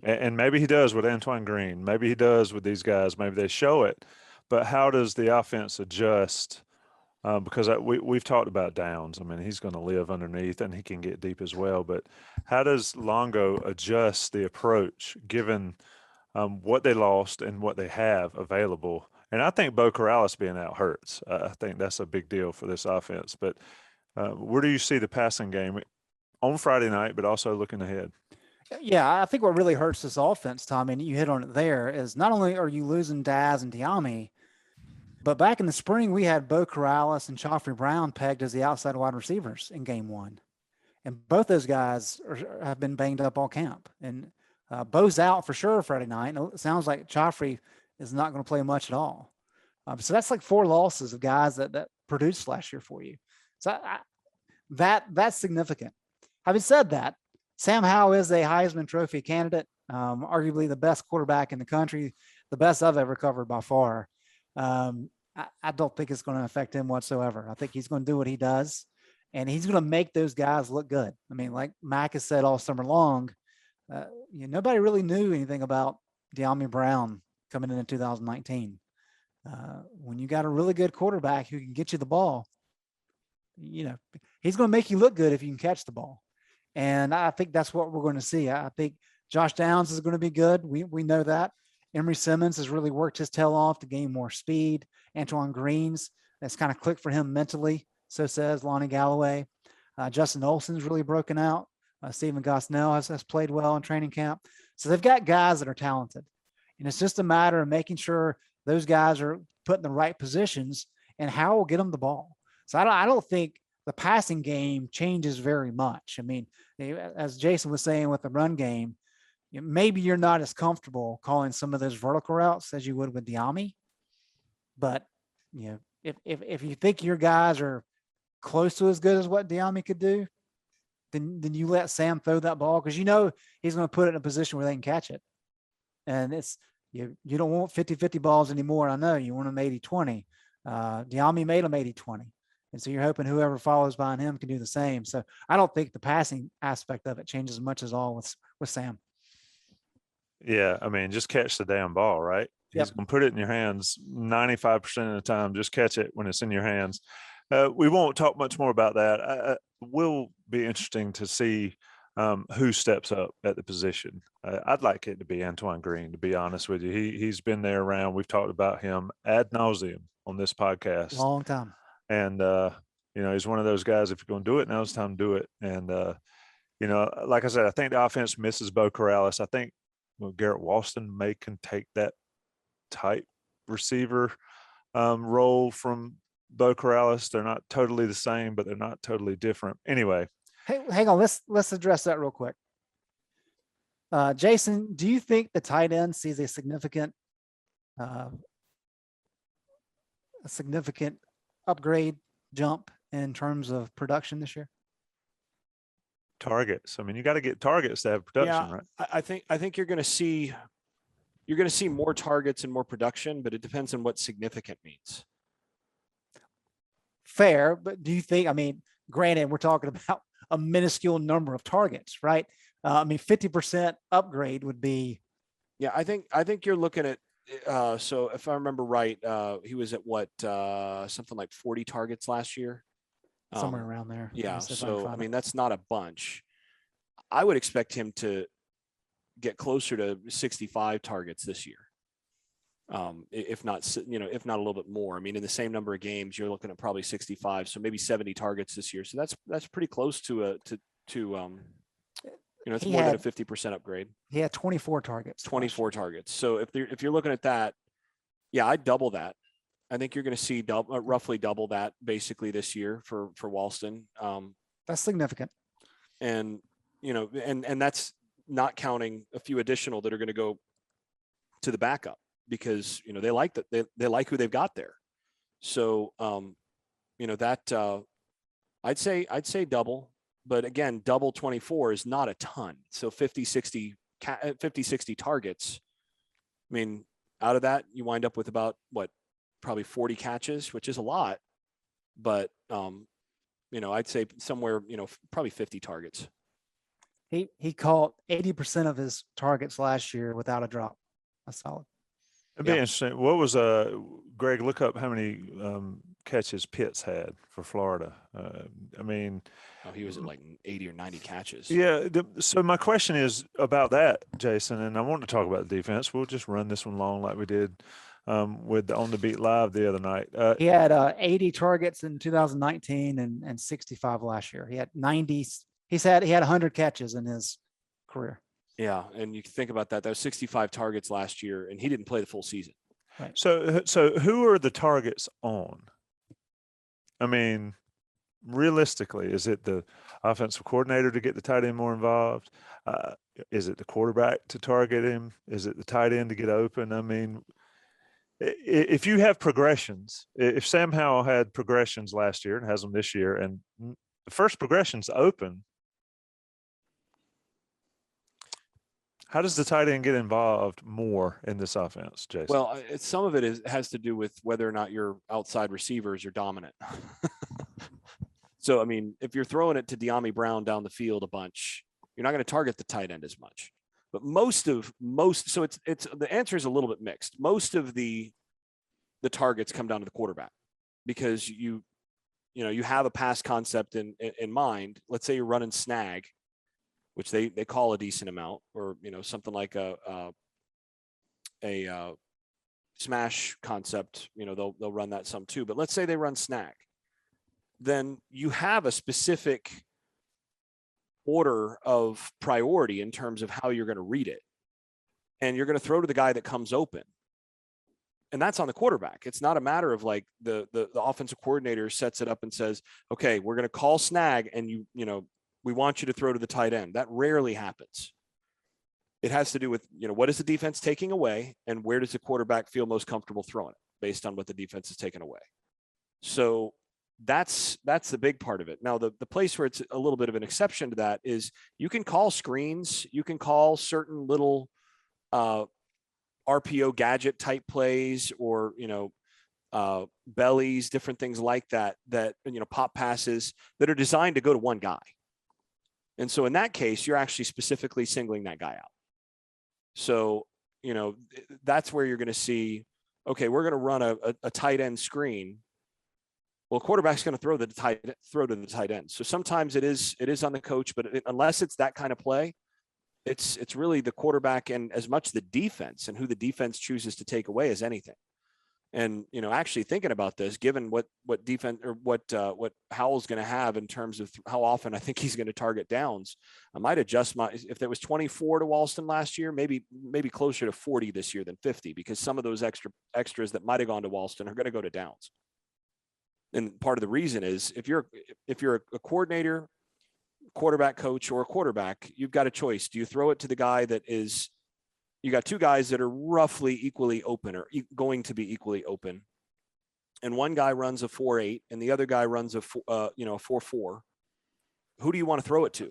And maybe he does with Antoine Green. Maybe he does with these guys. Maybe they show it. But how does the offense adjust? Because we've talked about Downs. I mean, he's going to live underneath and he can get deep as well. But how does Longo adjust the approach given what they lost and what they have available? And I think Bo Corrales being out hurts. I think that's a big deal for this offense. But where do you see the passing game on Friday night, but also looking ahead? Yeah, I think what really hurts this offense, Tommy, and you hit on it there, is not only are you losing Daz and De'Ami, but back in the spring, we had Bo Corrales and Joffrey Brown pegged as the outside wide receivers in game 1. And both those guys have been banged up all camp. And Bo's out for sure Friday night. And it sounds like Joffrey is not going to play much at all. So that's like 4 losses of guys that produced last year for you. So that's significant. Having said that, Sam Howell is a Heisman Trophy candidate, arguably the best quarterback in the country, the best I've ever covered by far. I don't think it's going to affect him whatsoever. I think he's going to do what he does, and he's going to make those guys look good. I mean, like Mac has said all summer long, nobody really knew anything about De'Ami Brown coming into 2019. When you got a really good quarterback who can get you the ball, he's going to make you look good if you can catch the ball. And I think that's what we're going to see. I think Josh Downs is going to be good. We know that. Emory Simmons has really worked his tail off to gain more speed. Antoine Green's, that's kind of clicked for him mentally. So says Lonnie Galloway. Justin Olsen's really broken out. Stephen Gosnell has played well in training camp. So they've got guys that are talented. And it's just a matter of making sure those guys are put in the right positions and how we'll get them the ball. So I don't think the passing game changes very much. I mean, as Jason was saying with the run game, maybe you're not as comfortable calling some of those vertical routes as you would with Diami, but if you think your guys are close to as good as what Diami could do, then you let Sam throw that ball because he's going to put it in a position where they can catch it. And it's you don't want 50-50 balls anymore. I know you want them 80-20. Diami made them 80-20. And so you're hoping whoever follows behind him can do the same. So I don't think the passing aspect of it changes as much as all with Sam. Yeah, I mean, just catch the damn ball, right? Yep. He's going to put it in your hands 95% of the time. Just catch it when it's in your hands. We won't talk much more about that. It will be interesting to see who steps up at the position. I'd like it to be Antoine Green, to be honest with you. He's been there around. We've talked about him ad nauseum on this podcast. Long time. And, he's one of those guys, if you're going to do it, now's the time to do it. And, like I said, I think the offense misses Bo Corrales. I think Garrett Walston can take that type receiver role from Bo Corrales. They're not totally the same, but they're not totally different. Anyway. Hey, hang on. Let's address that real quick. Jason, do you think the tight end sees a significant upgrade jump in terms of production this year? Targets. I mean, you got to get targets to have production, right? I think you're going to see more targets and more production, but it depends on what significant means. Fair, but do you think? I mean, granted, we're talking about a minuscule number of targets, right? 50% upgrade would be. Yeah, I think you're looking at. So if I remember right, he was at something like 40 targets last year. Somewhere around there. Yeah. So, I mean, that's not a bunch. I would expect him to get closer to 65 targets this year. If not a little bit more. I mean, in the same number of games, you're looking at probably 65. So maybe 70 targets this year. So that's pretty close to it's more than a 50% upgrade. He had 24 targets. 24 targets. So if you're looking at that, yeah, I'd double that. I think you're going to see roughly double that basically this year for Walston. That's significant. And that's not counting a few additional that are going to go to the backup because, they like that. They like who they've got there. So, I'd say double, but again, double 24 is not a ton. So 50, 60 targets. I mean, out of that, you wind up with about probably 40 catches, which is a lot, but I'd say somewhere, probably 50 targets. He caught 80% of his targets last year without a drop. That's solid. It'd be interesting. What was Greg? Look up how many catches Pitts had for Florida. He was at like 80 or 90 catches. Yeah. So my question is about that, Jason, and I want to talk about the defense. We'll just run this one long like we did with the On the Beat Live the other night. He had 80 targets in 2019 and 65 last year. He had 90. He had 100 catches in his career. Yeah, and you think about that. That was 65 targets last year, and he didn't play the full season. Right. So who are the targets on? I mean, realistically, is it the offensive coordinator to get the tight end more involved? Is it the quarterback to target him? Is it the tight end to get open? I mean, if you have progressions, if Sam Howell had progressions last year and has them this year, and the first progression's open, how does the tight end get involved more in this offense, Jason? Well, some of it has to do with whether or not your outside receivers are dominant. So, I mean, if you're throwing it to De'Ami Brown down the field a bunch, you're not going to target the tight end as much. But so it's the answer is a little bit mixed. Most of the targets come down to the quarterback because you have a pass concept in mind. Let's say you're running snag, which they call a decent amount, or something like a smash concept. They'll run that some too. But let's say they run snag, then you have a specific order of priority in terms of how you're going to read it, and you're going to throw to the guy that comes open. And that's on the quarterback. It's not a matter of like the offensive coordinator sets it up and says, okay, we're going to call snag and we want you to throw to the tight end. That rarely happens. it has to do with, what is the defense taking away and where does the quarterback feel most comfortable throwing it based on what the defense is taking away. So that's the big part of it. Now, the place where it's a little bit of an exception to that is you can call screens, you can call certain little RPO gadget type plays or, bellies, different things like that, pop passes that are designed to go to one guy. And so in that case, you're actually specifically singling that guy out. So, that's where you're going to see, okay, we're going to run a tight end screen. Well, quarterback's going to throw to the tight end. So sometimes it is on the coach, but unless it's that kind of play, it's really the quarterback and as much the defense and who the defense chooses to take away as anything. And, actually thinking about this, given what defense or what Howell's going to have in terms of how often I think he's going to target downs, I might adjust if there was 24 to Walston last year, maybe closer to 40 this year than 50, because some of those extras that might have gone to Walston are going to go to downs. And part of the reason is if you're a coordinator, quarterback coach, or a quarterback, you've got a choice. Do you throw it to the guy you got two guys that are roughly equally open or going to be equally open, and one guy runs a 4.8 and the other guy runs a 4.4. Who do you want to throw it to? I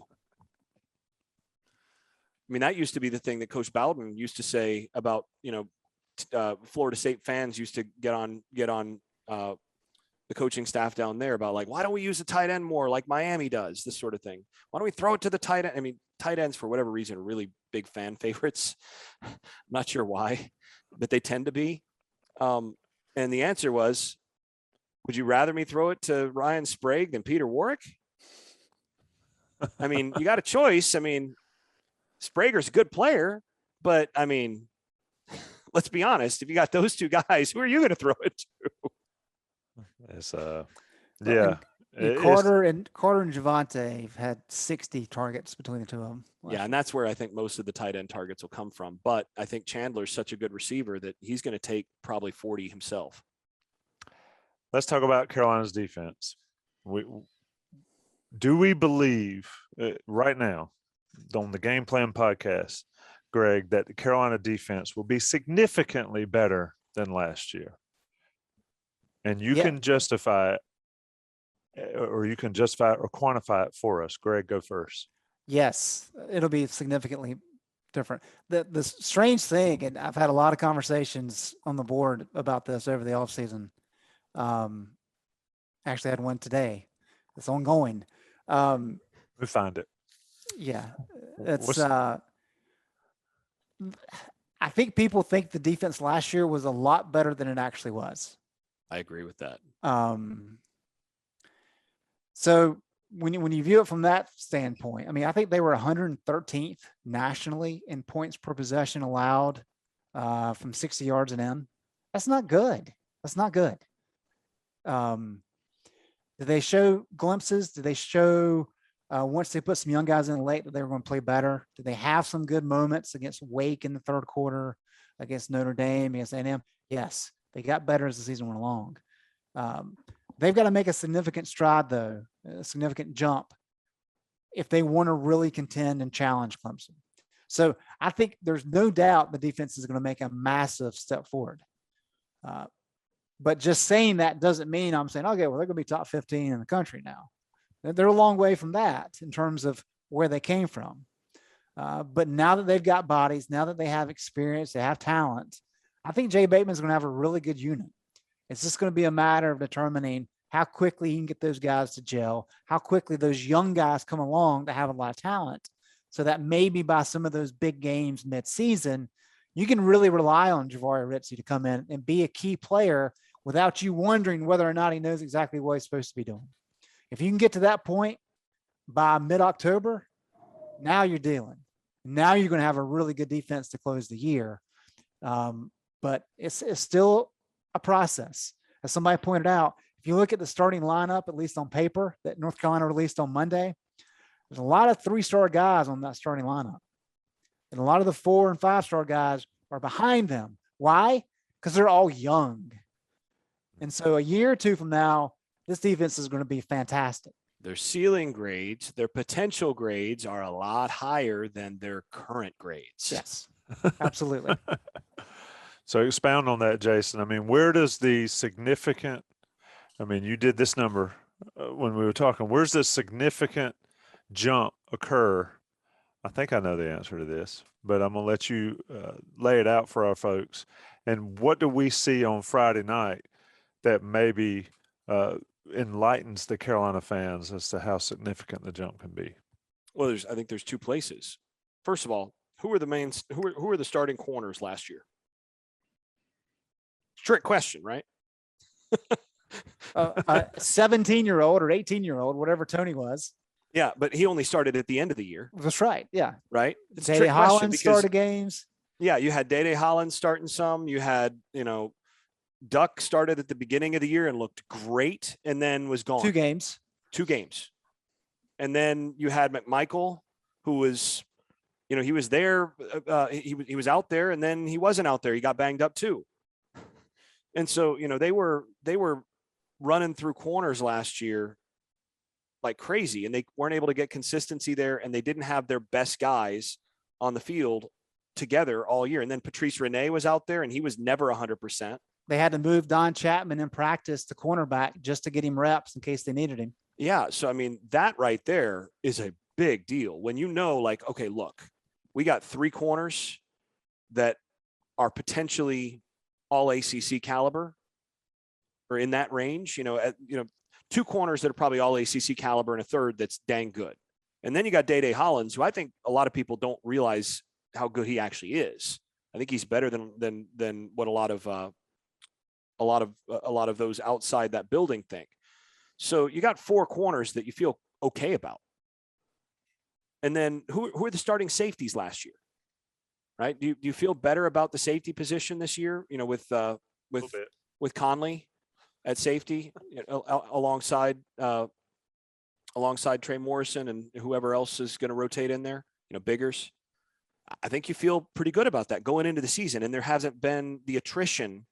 mean, that used to be the thing that Coach Bowden used to say about, Florida State fans used to get on the coaching staff down there about, like, why don't we use a tight end more like Miami does, this sort of thing. Why don't we throw it to the tight end? I mean, tight ends, for whatever reason, are really big fan favorites. I'm not sure why, but they tend to be. And the answer was, would you rather me throw it to Ryan Sprague than Peter Warwick? I mean, you got a choice. I mean, Sprague's a good player, but I mean, let's be honest. If you got those two guys, who are you going to throw it to? It's yeah. Carter and Javante have had 60 targets between the two of them. Yeah, and that's where I think most of the tight end targets will come from. But I think Chandler's such a good receiver that he's going to take probably 40 himself. Let's talk about Carolina's defense. Do we believe right now on the Game Plan podcast, Greg, that the Carolina defense will be significantly better than last year? And you can justify it, or you can justify it or quantify it for us. Greg, go first. Yes, it'll be significantly different. The strange thing, and I've had a lot of conversations on the board about this over the offseason. Actually, I had one today. It's ongoing. We find it. Yeah, it's. I think people think the defense last year was a lot better than it actually was. I agree with that. So when you view it from that standpoint, I mean, I think they were 113th nationally in points per possession allowed from 60 yards and in. That's not good. That's not good. Did they show glimpses? Did they show once they put some young guys in late that they were going to play better? Did they have some good moments against Wake in the third quarter, against Notre Dame, against A&M? Yes, they got better as the season went along. They've got to make a significant stride, though, a significant jump, if they want to really contend and challenge Clemson. So I think there's no doubt the defense is going to make a massive step forward. But just saying that doesn't mean I'm saying, okay, well, they're going to be top 15 in the country now. They're a long way from that in terms of where they came from. But now that they've got bodies, now that they have experience, they have talent, I think Jay Bateman's going to have a really good unit. It's just going to be a matter of determining how quickly he can get those guys to gel, how quickly those young guys come along that have a lot of talent, so that maybe by some of those big games mid-season, you can really rely on Javaria Ritzie to come in and be a key player without you wondering whether or not he knows exactly what he's supposed to be doing. If you can get to that point by mid-October, now you're dealing. Now you're going to have a really good defense to close the year. But it's still a process. As somebody pointed out, if you look at the starting lineup, at least on paper, that North Carolina released on Monday, there's a lot of 3-star guys on that starting lineup. And a lot of the 4- and 5-star guys are behind them. Why? Because they're all young. And so a year or two from now, this defense is going to be fantastic. Their ceiling grades, their potential grades are a lot higher than their current grades. Yes, absolutely. So expound on that, Jason. I mean, where does the significant, I mean, you did this number when we were talking, where's the significant jump occur? I think I know the answer to this, but I'm going to let you lay it out for our folks. And what do we see on Friday night that maybe enlightens the Carolina fans as to how significant the jump can be? Well, I think there's two places. First of all, who are the starting corners last year? Trick question, right? A 17-year-old or 18-year-old, whatever Tony was. Yeah, but he only started at the end of the year. That's right. Yeah. Right. It's a Day trick question Holland because, started games. yeah, you had Day Holland starting some. You had, Duck started at the beginning of the year and looked great and then was gone. 2 games. 2 games. And then you had McMichael, who was, he was there. He was out there and then he wasn't out there. He got banged up too. And so, they were running through corners last year like crazy, and they weren't able to get consistency there, and they didn't have their best guys on the field together all year. And then Patrice Rene was out there, and he was never 100%. They had to move Don Chapman in practice to cornerback just to get him reps in case they needed him. Yeah. So, I mean, that right there is a big deal when like, okay, look, we got 3 corners that are potentially all ACC caliber or in that range, 2 corners that are probably all ACC caliber and a third that's dang good. And then you got Day Hollins, who I think a lot of people don't realize how good he actually is. I think he's better than what a lot of those outside that building think. So you got 4 corners that you feel okay about. And then who are the starting safeties last year? Right? Do you feel better about the safety position this year? With Conley at safety, alongside Trey Morrison and whoever else is going to rotate in there, Biggers. I think you feel pretty good about that going into the season, and there hasn't been the attrition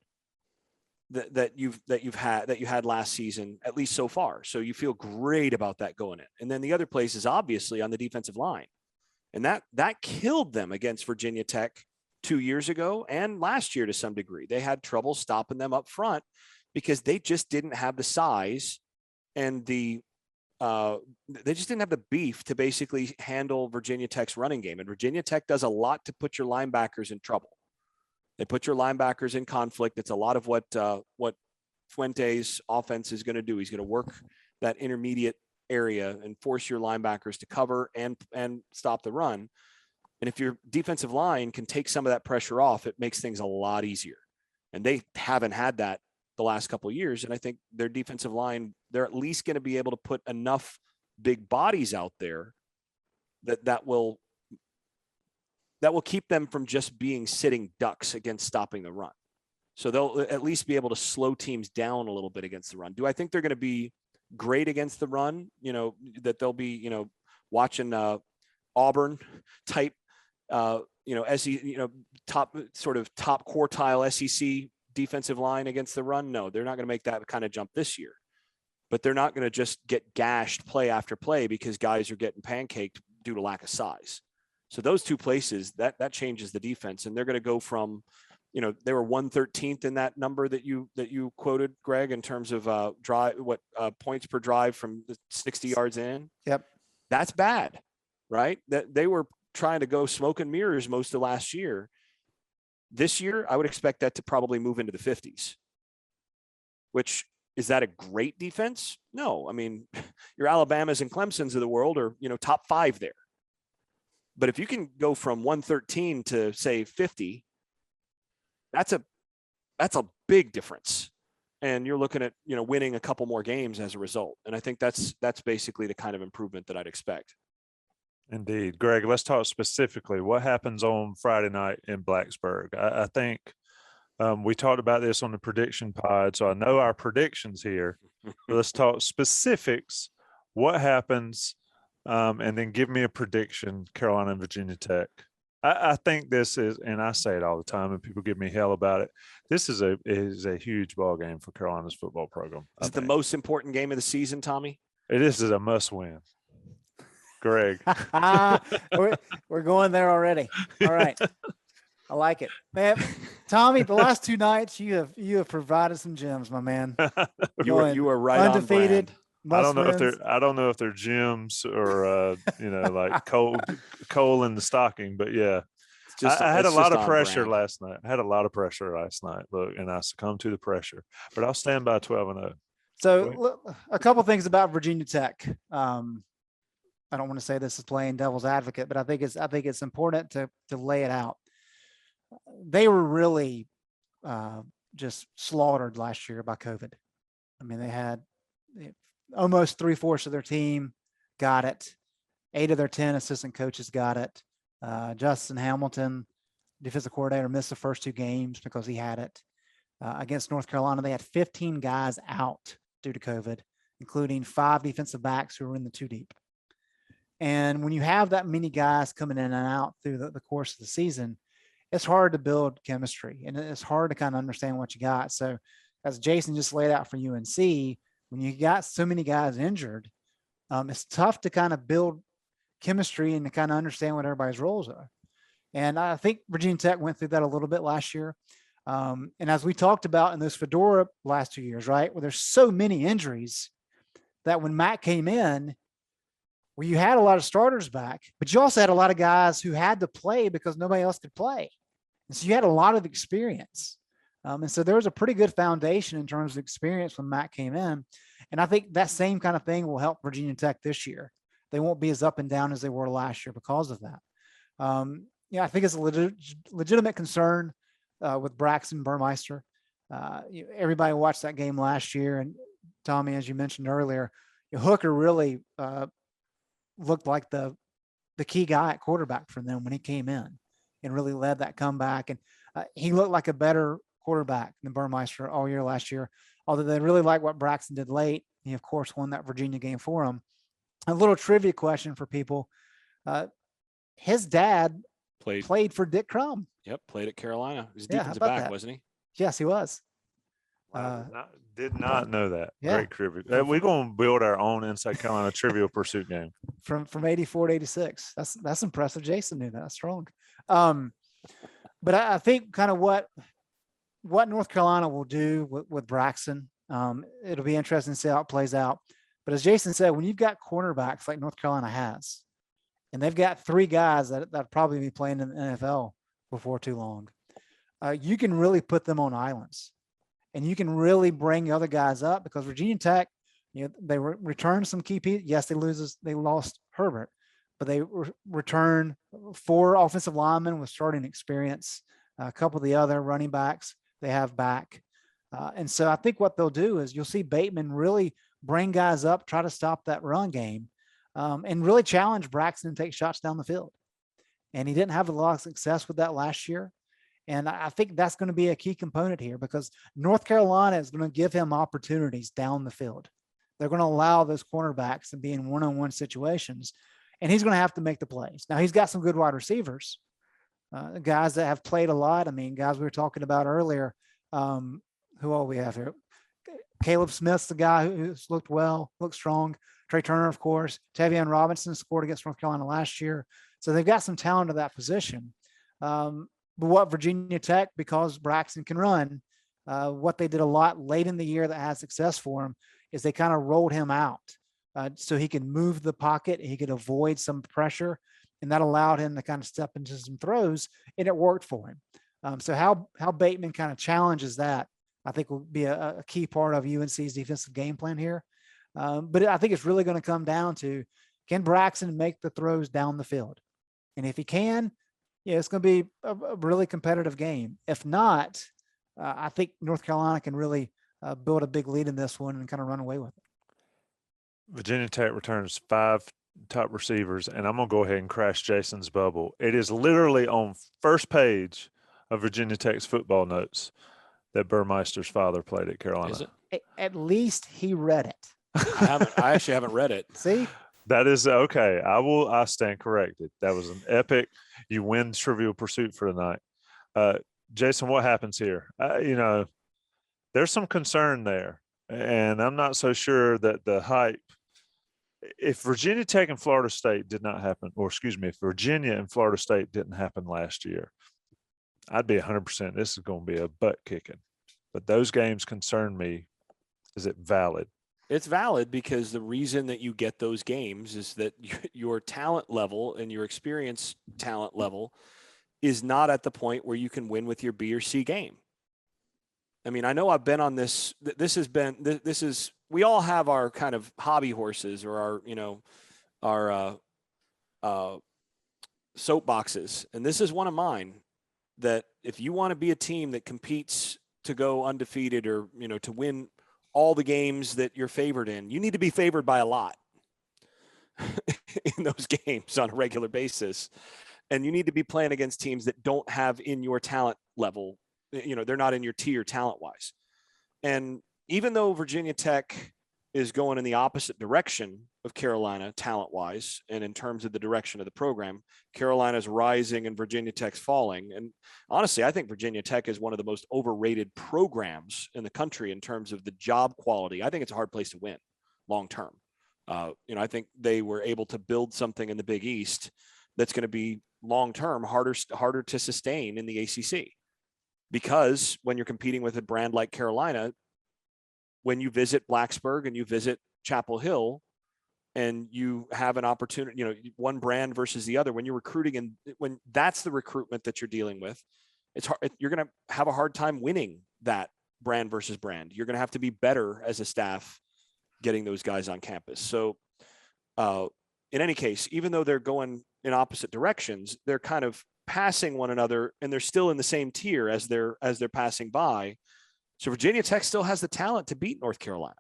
that you had last season, at least so far. So you feel great about that going in. And then the other place is obviously on the defensive line, and that killed them against Virginia Tech 2 years ago and last year to some degree. They had trouble stopping them up front because they just didn't have the size and they just didn't have the beef to basically handle Virginia Tech's running game. And Virginia Tech does a lot to put your linebackers in trouble. They put your linebackers in conflict. It's a lot of what Fuente's offense is going to do. He's going to work that intermediate area and force your linebackers to cover and stop the run. And if your defensive line can take some of that pressure off, it makes things a lot easier. And they haven't had that the last couple of years. And I think their defensive line, they're at least going to be able to put enough big bodies out there that will keep them from just being sitting ducks against stopping the run. So they'll at least be able to slow teams down a little bit against the run. Do I think they're going to be great against the run? That they'll be, watching Auburn type, top quartile SEC defensive line against the run? No, they're not going to make that kind of jump this year. But they're not going to just get gashed play after play because guys are getting pancaked due to lack of size. So those 2 places, that changes the defense. And they're going to go from, they were 113th in that number that you quoted, Greg, in terms of points per drive from the 60 yards in. Yep. That's bad, right? That they were trying to go smoke and mirrors most of last year. This year, I would expect that to probably move into the 50s, which is that a great defense? No. I mean, your Alabamas and Clemsons of the world are, top 5 there. But if you can go from 113 to say 50, that's a big difference. And you're looking at, winning a couple more games as a result. And I think that's basically the kind of improvement that I'd expect. Indeed. Greg, let's talk specifically what happens on Friday night in Blacksburg. I think we talked about this on the prediction pod, so I know our predictions here. Let's talk specifics. What happens, and then give me a prediction, Carolina and Virginia Tech. I think this is, and I say it all the time, and people give me hell about it. This is a huge ball game for Carolina's football program. Is it the most important game of the season, Tommy? It is a must win. Greg. we're going there already. All right. I like it, man. Tommy, the last 2 nights you have provided some gems, my man. You are right undefeated. on I don't know if they're wins. gyms or like coal in the stocking, but yeah. I had a lot of pressure last night. Look, and I succumbed to the pressure, but I'll stand by 12-0. So a couple things about Virginia Tech. I don't want to say this is playing devil's advocate, but I think it's important to lay it out. They were really just slaughtered last year by COVID. I mean, they had almost 3/4 of their team got it. 8 of their 10 assistant coaches got it. Justin Hamilton, defensive coordinator, missed the first 2 games because he had it. Against North Carolina, they had 15 guys out due to COVID, including 5 defensive backs who were in the 2 deep. And when you have that many guys coming in and out through the course of the season, it's hard to build chemistry and it's hard to kind of understand what you got. So as Jason just laid out for UNC, when you got so many guys injured, it's tough to kind of build chemistry and to kind of understand what everybody's roles are. And I think Virginia Tech went through that a little bit last year. And as we talked about in those Fedora last 2 years, right, where there's so many injuries that when Matt came in, where you had a lot of starters back, but you also had a lot of guys who had to play because nobody else could play. And so you had a lot of experience. And so there was a pretty good foundation in terms of experience when Matt came in. And I think that same kind of thing will help Virginia Tech this year. They won't be as up and down as they were last year because of that. I think it's a legitimate concern with Braxton Burmeister. Everybody watched that game last year. And Tommy, as you mentioned earlier, Hooker really looked like the key guy at quarterback for them when he came in and really led that comeback. And he looked like a better quarterback than Burmeister all year last year, although they really like what Braxton did late. He, of course, won that Virginia game for him. A little trivia question for people. His dad played for Dick Crum. Yep, played at Carolina. He was defensive back, wasn't he? Yes, he was. Did not know that. Yeah. Great trivia. We're going to build our own Inside Carolina Trivial Pursuit game. From 84 to 86. That's impressive. Jason knew that. That's strong. But I think kind of what North Carolina will do with Braxton, it'll be interesting to see how it plays out. But as Jason said, when you've got cornerbacks like North Carolina has, and they've got 3 guys that probably be playing in the NFL before too long, you can really put them on islands. And you can really bring other guys up because Virginia Tech, they returned some key pieces. Yes, they lost Herbert, but they returned 4 offensive linemen with starting experience, a couple of the other running backs they have back. And so I think what they'll do is you'll see Bateman really bring guys up, try to stop that run game, and really challenge Braxton to take shots down the field. And he didn't have a lot of success with that last year. And I think that's going to be a key component here because North Carolina is going to give him opportunities down the field. They're going to allow those cornerbacks to be in one-on-one situations, and he's going to have to make the plays. Now, he's got some good wide receivers, guys that have played a lot. I mean, guys we were talking about earlier, who all we have here? Caleb Smith's the guy who's looked well, looked strong. Trey Turner, of course. Tavion Robinson scored against North Carolina last year. So they've got some talent at that position. But what Virginia Tech, because Braxton can run, what they did a lot late in the year that had success for him is they kind of rolled him out so he could move the pocket. He could avoid some pressure, and that allowed him to kind of step into some throws, and it worked for him. So how Bateman kind of challenges that, I think will be a key part of UNC's defensive game plan here. But I think it's really going to come down to, can Braxton make the throws down the field? And if he can, it's going to be a really competitive game. If not, I think North Carolina can really build a big lead in this one and kind of run away with it. Virginia Tech returns 5 top receivers, and I'm going to go ahead and crash Jason's bubble. It is literally on first page of Virginia Tech's football notes that Burmeister's father played at Carolina. Is it? At least he read it. I actually haven't read it. See? That is okay. I stand corrected. That was an epic. You win Trivial Pursuit for tonight. Jason, what happens here? There's some concern there, and I'm not so sure that the hype if Virginia Tech and Florida State did not happen, or excuse me, if Virginia and Florida State didn't happen last year, I'd be 100%. This is going to be a butt kicking. But those games concern me. Is it valid? It's valid because the reason that you get those games is that your talent level and your experience talent level is not at the point where you can win with your B or C game. I mean, I know I've been on this. This is, we all have our kind of hobby horses or our soapboxes. And this is one of mine, that if you want to be a team that competes to go undefeated or, to win all the games that you're favored in, you need to be favored by a lot in those games on a regular basis. And you need to be playing against teams that don't have in your talent level, they're not in your tier talent wise. And even though Virginia Tech is going in the opposite direction of Carolina talent wise, and in terms of the direction of the program, Carolina's rising and Virginia Tech's falling. And honestly, I think Virginia Tech is one of the most overrated programs in the country in terms of the job quality. I think it's a hard place to win long term. I think they were able to build something in the Big East that's going to be long term harder to sustain in the ACC, because when you're competing with a brand like Carolina, when you visit Blacksburg and you visit Chapel Hill and you have an opportunity, one brand versus the other, when you're recruiting, and when that's the recruitment that you're dealing with, it's hard. You're going to have a hard time winning that brand versus brand. You're going to have to be better as a staff getting those guys on campus. So in any case, even though they're going in opposite directions, they're kind of passing one another, and they're still in the same tier as they're passing by. So Virginia Tech still has the talent to beat North Carolina.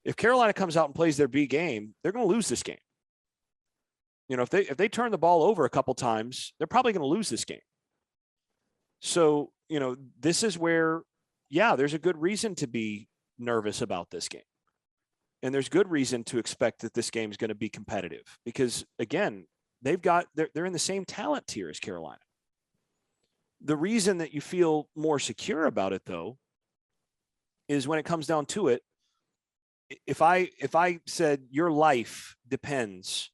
If Carolina comes out and plays their B game, they're going to lose this game. If they turn the ball over a couple times, they're probably going to lose this game. So, this is where, there's a good reason to be nervous about this game. And there's good reason to expect that this game is going to be competitive, because again, they're in the same talent tier as Carolina. The reason that you feel more secure about it, though, is when it comes down to it, if I said your life depends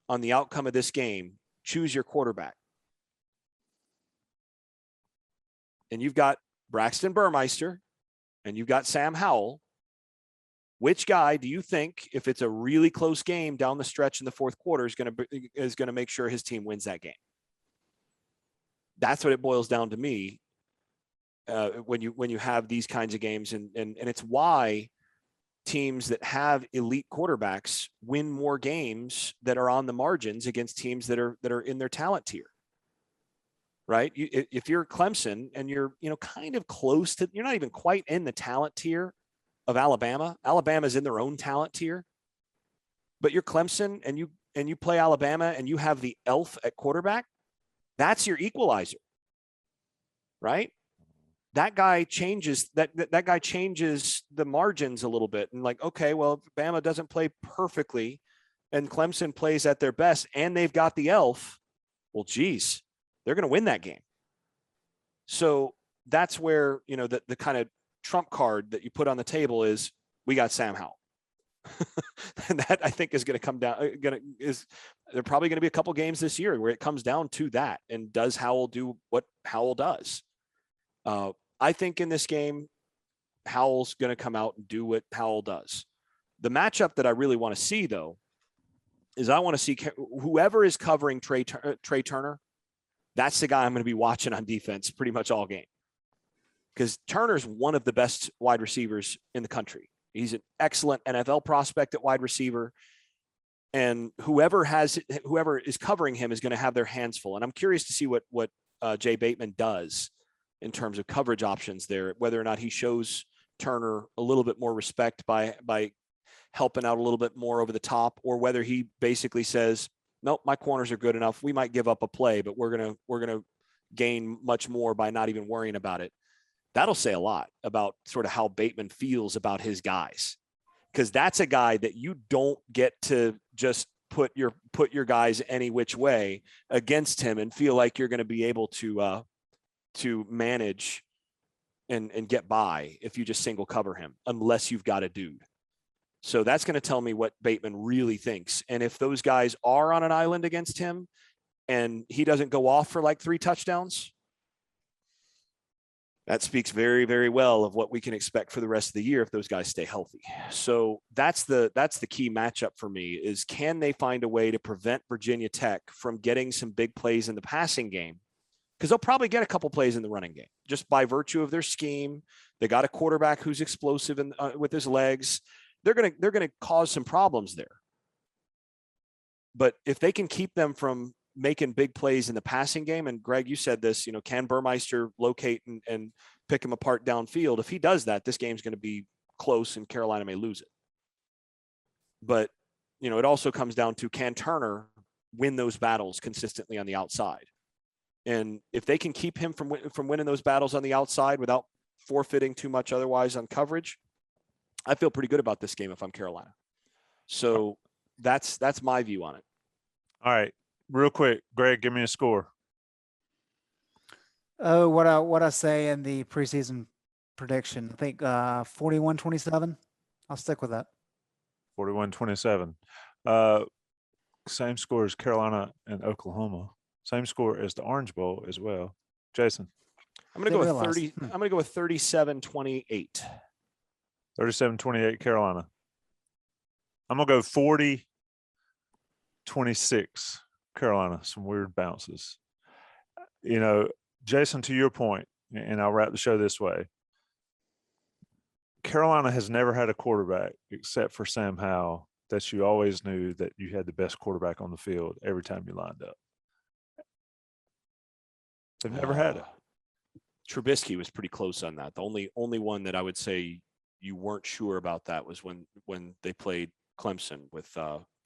on the outcome of this game, choose your quarterback. And you've got Braxton Burmeister and you've got Sam Howell. Which guy do you think, if it's a really close game down the stretch in the fourth quarter, is going to make sure his team wins that game? That's what it boils down to me. When you have these kinds of games, and it's why teams that have elite quarterbacks win more games that are on the margins against teams that are in their talent tier. Right? If you're Clemson and you're kind of close to, you're not even quite in the talent tier of Alabama. Alabama's in their own talent tier, but you're Clemson and you play Alabama and you have the elf at quarterback. That's your equalizer, right? That guy changes that guy changes the margins a little bit. And like, okay, well, if Bama doesn't play perfectly and Clemson plays at their best and they've got the elf, well, geez, they're going to win that game. So that's where, the kind of trump card that you put on the table is, we got Sam Howell. And that, I think, is going to come down. There probably going to be a couple games this year where it comes down to that. And does Howell do what Howell does? I think in this game, Howell's going to come out and do what Howell does. The matchup that I really want to see, though, is I want to see whoever is covering Trey Turner. That's the guy I'm going to be watching on defense pretty much all game, because Turner's one of the best wide receivers in the country. He's an excellent NFL prospect at wide receiver, and whoever is covering him is going to have their hands full. And I'm curious to see what Jay Bateman does in terms of coverage options there, whether or not he shows Turner a little bit more respect by helping out a little bit more over the top, or whether he basically says, nope, my corners are good enough. We might give up a play, but we're going to gain much more by not even worrying about it. That'll say a lot about sort of how Bateman feels about his guys, because that's a guy that you don't get to just put your guys any which way against him and feel like you're going to be able to manage and get by if you just single cover him, unless you've got a dude. So that's going to tell me what Bateman really thinks. And if those guys are on an island against him and he doesn't go off for like 3 touchdowns, that speaks very, very well of what we can expect for the rest of the year if those guys stay healthy. So that's the key matchup for me is, can they find a way to prevent Virginia Tech from getting some big plays in the passing game? Because they'll probably get a couple plays in the running game just by virtue of their scheme. They got a quarterback who's explosive with his legs. They're gonna cause some problems there. But if they can keep them from making big plays in the passing game, and Greg, you said this, can Burmeister locate and pick him apart downfield? If he does that, this game's going to be close and Carolina may lose it. But, it also comes down to, can Turner win those battles consistently on the outside? And if they can keep him from winning those battles on the outside without forfeiting too much otherwise on coverage, I feel pretty good about this game if I'm Carolina. So that's my view on it. All right. Real quick, Greg, give me a score. Oh, what I say in the preseason prediction, I think 41-27. I'll stick with that. 41-27. Same score as Carolina and Oklahoma. Same score as the Orange Bowl as well. Jason. I'm going to go with 30. I'm going to go with 37-28. 37-28 Carolina. I'm going to go 40-26 Carolina. Some weird bounces. Jason, to your point, and I'll wrap the show this way. Carolina has never had a quarterback except for Sam Howell that you always knew that you had the best quarterback on the field every time you lined up. They've never had it. Trubisky was pretty close on that. The only one that I would say you weren't sure about that was when they played Clemson with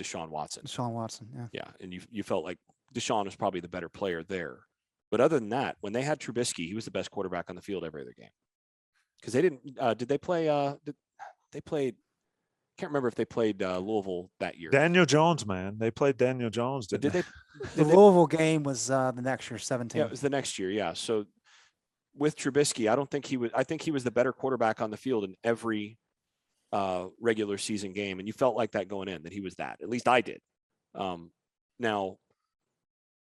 Deshaun Watson. Deshaun Watson, yeah. Yeah, and you felt like Deshaun was probably the better player there. But other than that, when they had Trubisky, he was the best quarterback on the field every other game. Because they didn't did they play they played, can't remember if they played Louisville that year. Daniel Jones, man. They played Daniel Jones, didn't they? The Louisville game was the next year, 17. Yeah, it was the next year, yeah. So with Trubisky, I think he was the better quarterback on the field in every regular season game, and you felt like that going in, that he was that. At least I did. Now,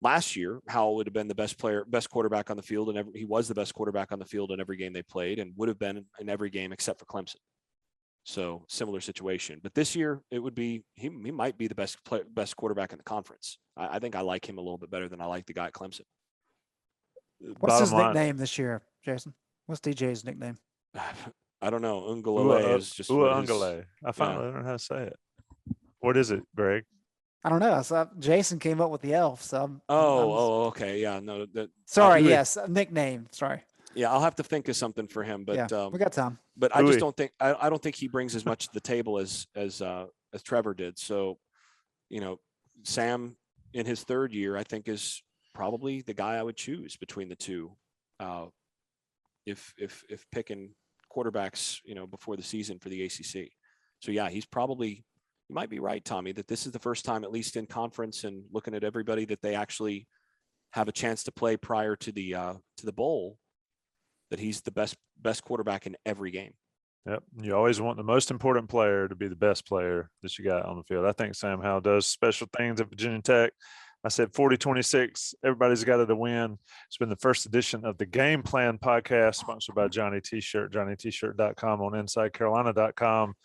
last year, Howell would have been the best quarterback on the field, and he was the best quarterback on the field in every game they played, and would have been in every game except for Clemson. So similar situation. But this year, it would be he might be the best quarterback in the conference. I think I like him a little bit better than I like the guy at Clemson. What's his nickname this year, Jason? What's DJ's nickname? I don't know. Ungalale is just Ungale. I finally learned how to say it. What is it, Greg? I don't know. So Jason came up with the elf. So okay. Yeah, no. Sorry. Yes, nickname. Sorry. Yeah, I'll have to think of something for him. But yeah, we got time. But I just don't think I don't think he brings as much to the table as Trevor did. So, Sam in his third year, I think, is probably the guy I would choose between the two. If picking quarterbacks, before the season for the ACC. So yeah, you might be right, Tommy, that this is the first time, at least in conference and looking at everybody, that they actually have a chance to play prior to the bowl, that he's the best quarterback in every game. Yep. You always want the most important player to be the best player that you got on the field. I think Sam Howell does special things at Virginia Tech. I said 40-26. Everybody's got it to win. It's been the first edition of the Game Plan podcast, sponsored by Johnny T-Shirt, johnnytshirt.com, on InsideCarolina.com.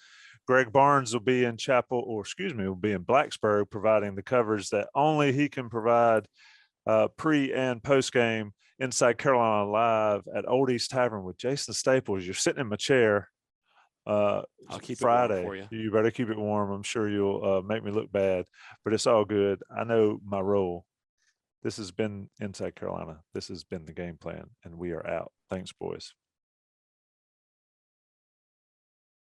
Greg Barnes will be in Blacksburg, providing the coverage that only he can provide pre and post game. Inside Carolina Live at Oldies Tavern with Jason Staples. You're sitting in my chair. I'll keep Friday. it warm for you. You better keep it warm. I'm sure you'll make me look bad, but it's all good. I know my role. This has been Inside Carolina. This has been the Game Plan, and we are out. Thanks, boys.